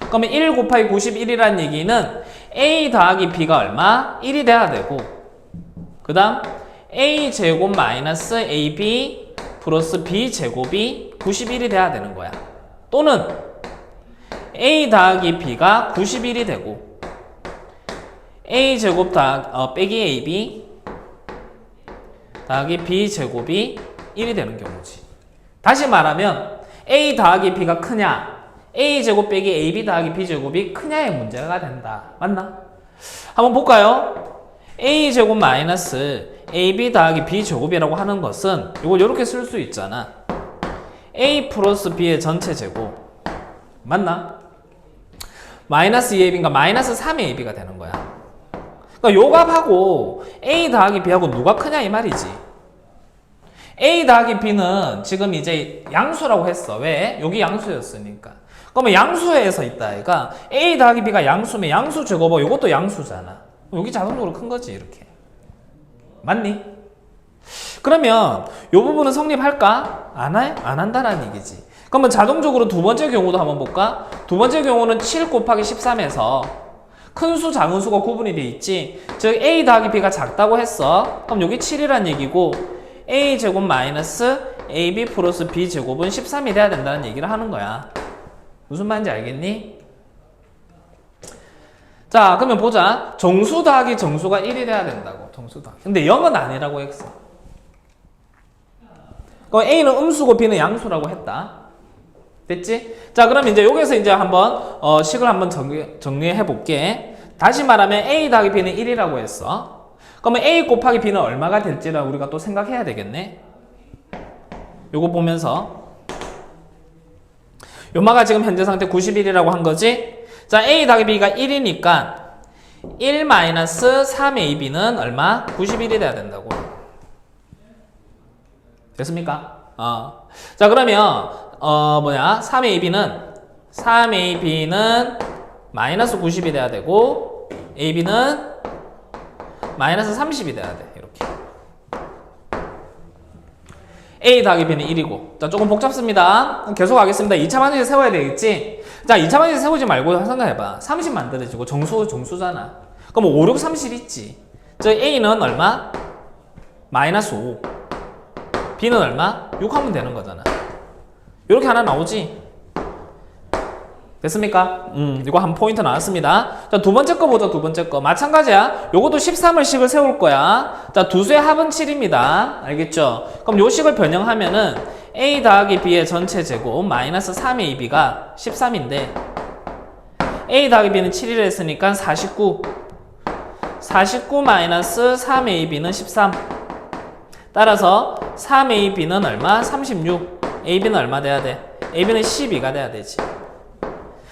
그러면 1 곱하기 91이라는 얘기는 a 더하기 b가 얼마? 1이 돼야 되고, 그 다음 a 제곱 마이너스 ab 플러스 b 제곱이 91이 돼야 되는 거야. 또는 a 더하기 b가 91이 되고 a 제곱 빼기 ab 더하기 b 제곱이 1이 되는 경우지. 다시 말하면 a 더하기 b가 크냐, a 제곱 빼기 ab 더하기 b 제곱이 크냐의 문제가 된다. 맞나? 한번 볼까요? a 제곱 마이너스 ab 더하기 b 제곱이라고 하는 것은 이걸 이렇게 쓸 수 있잖아. a 플러스 b의 전체 제곱. 맞나? 마이너스 2ab인가 마이너스 3ab가 되는 거야. 그러니까 요 값하고 a 더하기 b하고 누가 크냐 이 말이지. a 더하기 b는 지금 이제 양수라고 했어. 왜? 여기 양수였으니까. 그러면 양수에서 있다 아이가 a 더하기 b가 양수면 양수 제곱하고 이것도 양수잖아. 여기 자동적으로 큰 거지 이렇게. 맞니? 그러면 이 부분은 성립할까? 안 한다라는 얘기지. 그러면 자동적으로 두 번째 경우도 한번 볼까? 두 번째 경우는 7 곱하기 13에서 큰 수 작은 수가 구분이 돼 있지. 즉 a 더하기 b가 작다고 했어. 그럼 여기 7이란 얘기고 a 제곱 마이너스 ab 플러스 b 제곱은 13이 돼야 된다는 얘기를 하는 거야. 무슨 말인지 알겠니? 자, 그러면 보자. 정수 더하기 정수가 1이 돼야 된다고. 정수 더하기. 근데 0은 아니라고 했어. 그럼 A는 음수고 B는 양수라고 했다. 됐지? 자, 그럼 이제 여기서 이제 한번 식을 한번 정리해 볼게. 다시 말하면 A 더하기 B는 1이라고 했어. 그러면 A 곱하기 B는 얼마가 될지를 우리가 또 생각해야 되겠네. 요거 보면서 요마가 지금 현재 상태 91이라고 한 거지? 자, A 더하기 B가 1이니까 1 마이너스 3AB는 얼마? 91이 돼야 된다고. 됐습니까? 자, 그러면 3AB는 마이너스 90이 돼야 되고 AB는 마이너스 30이 돼야 돼. 이렇게. A 더하기 B는 1이고. 자, 조금 복잡습니다. 계속 하겠습니다. 2차 방정식 세워야 되겠지? 자, 2차 방정식 세우지 말고 생각해봐. 30 만들어지고 정수잖아. 그럼 5, 6, 30 있지. 저 A는 얼마? 마이너스 5. B는 얼마? 6 하면 되는 거잖아. 이렇게 하나 나오지? 됐습니까? 이거 한 포인트 나왔습니다. 자, 두 번째 거 보자, 두 번째 거. 마찬가지야. 요것도 13을 식을 세울 거야. 자, 두 수의 합은 7입니다. 알겠죠? 그럼 요 식을 변형하면은 A 더하기 B의 전체 제곱 마이너스 3AB가 13인데 A 더하기 B는 7이라 했으니까 49. 49 마이너스 3AB는 13. 따라서 3AB는 얼마? 36. AB는 얼마 돼야 돼? AB는 12가 돼야 되지.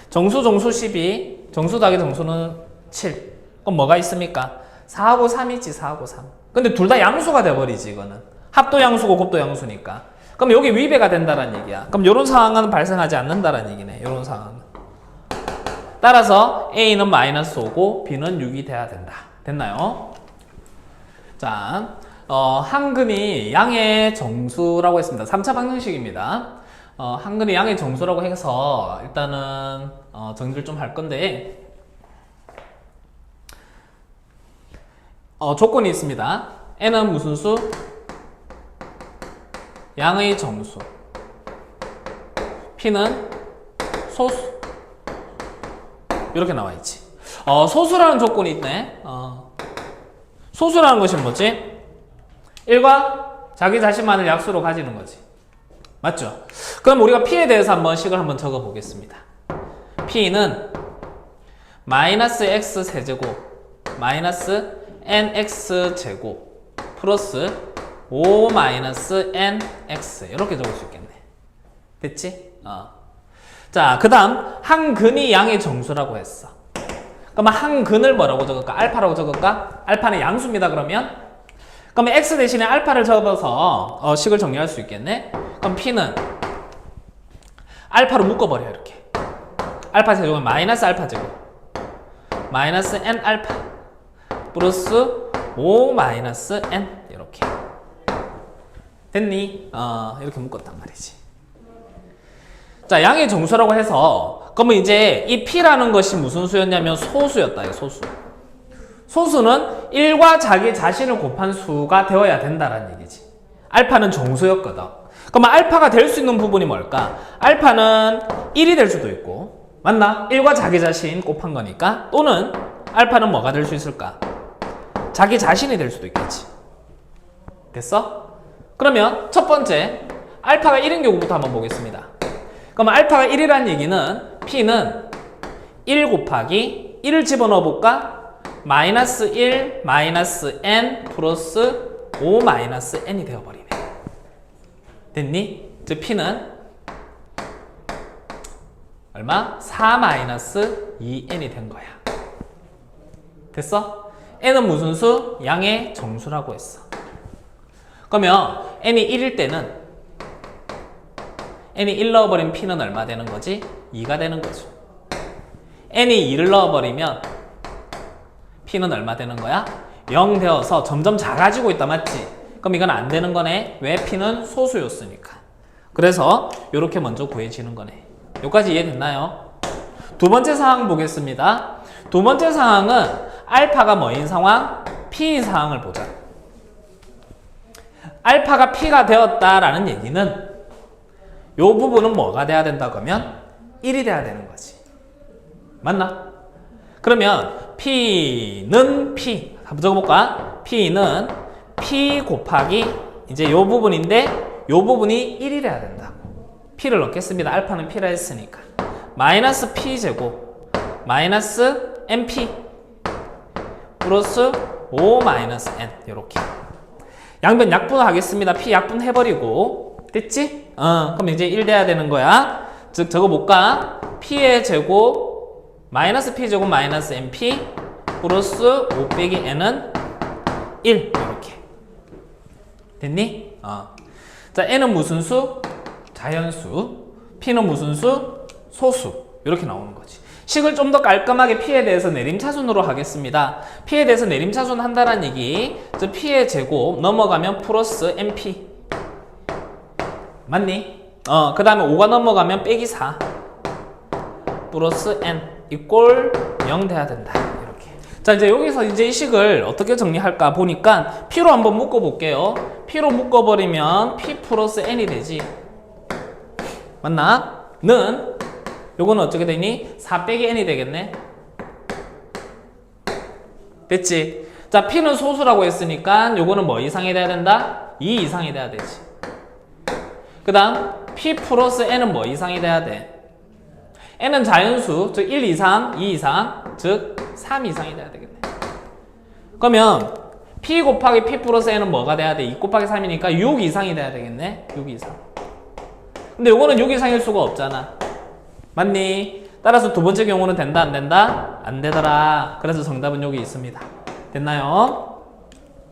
정수 12. 정수 더하기 정수는 7. 그럼 뭐가 있습니까? 4하고 3이지. 4하고 3. 근데 둘 다 양수가 돼버리지 이거는. 합도 양수고 곱도 양수니까. 그럼 여기 위배가 된다는 얘기야. 그럼 이런 상황은 발생하지 않는다는 얘기네. 이런 상황은. 따라서 A는 마이너스 5고 B는 6이 돼야 된다. 됐나요? 자, 한근이 양의 정수라고 했습니다. 3차 방정식입니다. 한근이 양의 정수라고 해서 일단은 정리를 좀 할 건데 조건이 있습니다. N은 무슨 수? 양의 정수. P는 소수. 이렇게 나와 있지. 소수라는 조건이 있네. 소수라는 것이 뭐지? 1과 자기 자신만을 약수로 가지는 거지. 맞죠? 그럼 우리가 P에 대해서 한번 식을 한번 적어 보겠습니다. P는 마이너스 x 세제곱 마이너스 nx 제곱 플러스 5 마이너스 nx 이렇게 적을 수 있겠네. 됐지? 자, 그 다음 한 근이 양의 정수라고 했어. 그러면 한 근을 뭐라고 적을까? 알파라고 적을까? 알파는 양수입니다. 그러면 x 대신에 알파를 적어서 식을 정리할 수 있겠네. 그럼 p는 알파로 묶어버려. 이렇게 알파 제곱은 마이너스 알파 제곱 마이너스 n 알파 플러스 5 마이너스 n 이렇게 됐니? 이렇게 묶었단 말이지. 자, 양의 정수라고 해서 그러면 이제 이 p라는 것이 무슨 수였냐면 소수였다. 소수. 소수는 1과 자기 자신을 곱한 수가 되어야 된다라는 얘기지. 알파는 정수였거든. 그러면 알파가 될 수 있는 부분이 뭘까? 알파는 1이 될 수도 있고, 맞나? 1과 자기 자신 곱한 거니까. 또는 알파는 뭐가 될 수 있을까? 자기 자신이 될 수도 있겠지. 됐어? 그러면 첫 번째 알파가 1인 경우부터 한번 보겠습니다. 그럼 알파가 1이라는 얘기는 p는 1 곱하기 1을 집어넣어 볼까? 마이너스 1 마이너스 n 플러스 5 마이너스 n이 되어버리네. 됐니? 즉 p는 얼마? 4 마이너스 2n이 된 거야. 됐어? n은 무슨 수? 양의 정수라고 했어. 그러면 n이 1일 때는 n이 1 넣어버린 p는 얼마 되는 거지? 2가 되는 거죠. n이 2를 넣어버리면 p는 얼마 되는 거야? 0 되어서 점점 작아지고 있다. 맞지? 그럼 이건 안 되는 거네. 왜? p는 소수였으니까. 그래서 이렇게 먼저 구해지는 거네. 여기까지 이해됐나요? 두 번째 상황 보겠습니다. 두 번째 상황은 알파가 뭐인 상황? p인 상황을 보자. 알파가 p가 되었다라는 얘기는 이 부분은 뭐가 돼야 된다고 하면 1이 돼야 되는 거지. 맞나? 그러면 p는 p 한번 적어볼까? p는 p 곱하기 이제 이 부분인데 이 부분이 1이 돼야 된다고. p를 넣겠습니다. 알파는 p라 했으니까 마이너스 p 제곱 마이너스 np 플러스 5 마이너스 n 이렇게 양변 약분하겠습니다. p 약분 해버리고 됐지? 그럼 이제 1 돼야 되는 거야. 즉 적어볼까? p의 제곱 마이너스 p 제곱 마이너스 np 플러스 5 빼기 n은 1 이렇게 됐니? 자, n은 무슨 수? 자연수. p는 무슨 수? 소수. 이렇게 나오는 거지. 식을 좀 더 깔끔하게 p에 대해서 내림차순으로 하겠습니다. p에 대해서 내림차순 한다는 얘기. 즉 p의 제곱 넘어가면 플러스 np 맞니? 그 다음에 5가 넘어가면 빼기 4 플러스 n 이꼴 0 돼야 된다. 이렇게. 자, 이제 여기서 이제 이 식을 어떻게 정리할까 보니까 p로 한번 묶어 볼게요. p로 묶어 버리면 p 플러스 n이 되지. 맞나? 는 요거는 어떻게 되니? 4 빼기 n이 되겠네. 됐지? 자, p는 소수라고 했으니까 요거는 뭐 이상이 돼야 된다? 2 이상이 돼야 되지. 그 다음 p 플러스 n은 뭐 이상이 돼야 돼? n은 자연수, 즉 1 이상, 2 이상, 즉 3 이상이 돼야 되겠네. 그러면 p 곱하기 p 플러스 n은 뭐가 돼야 돼? 2 곱하기 3이니까 6 이상이 돼야 되겠네. 6 이상. 근데 요거는 6 이상일 수가 없잖아. 맞니? 따라서 두 번째 경우는 된다 안 된다? 안 되더라. 그래서 정답은 여기 있습니다. 됐나요?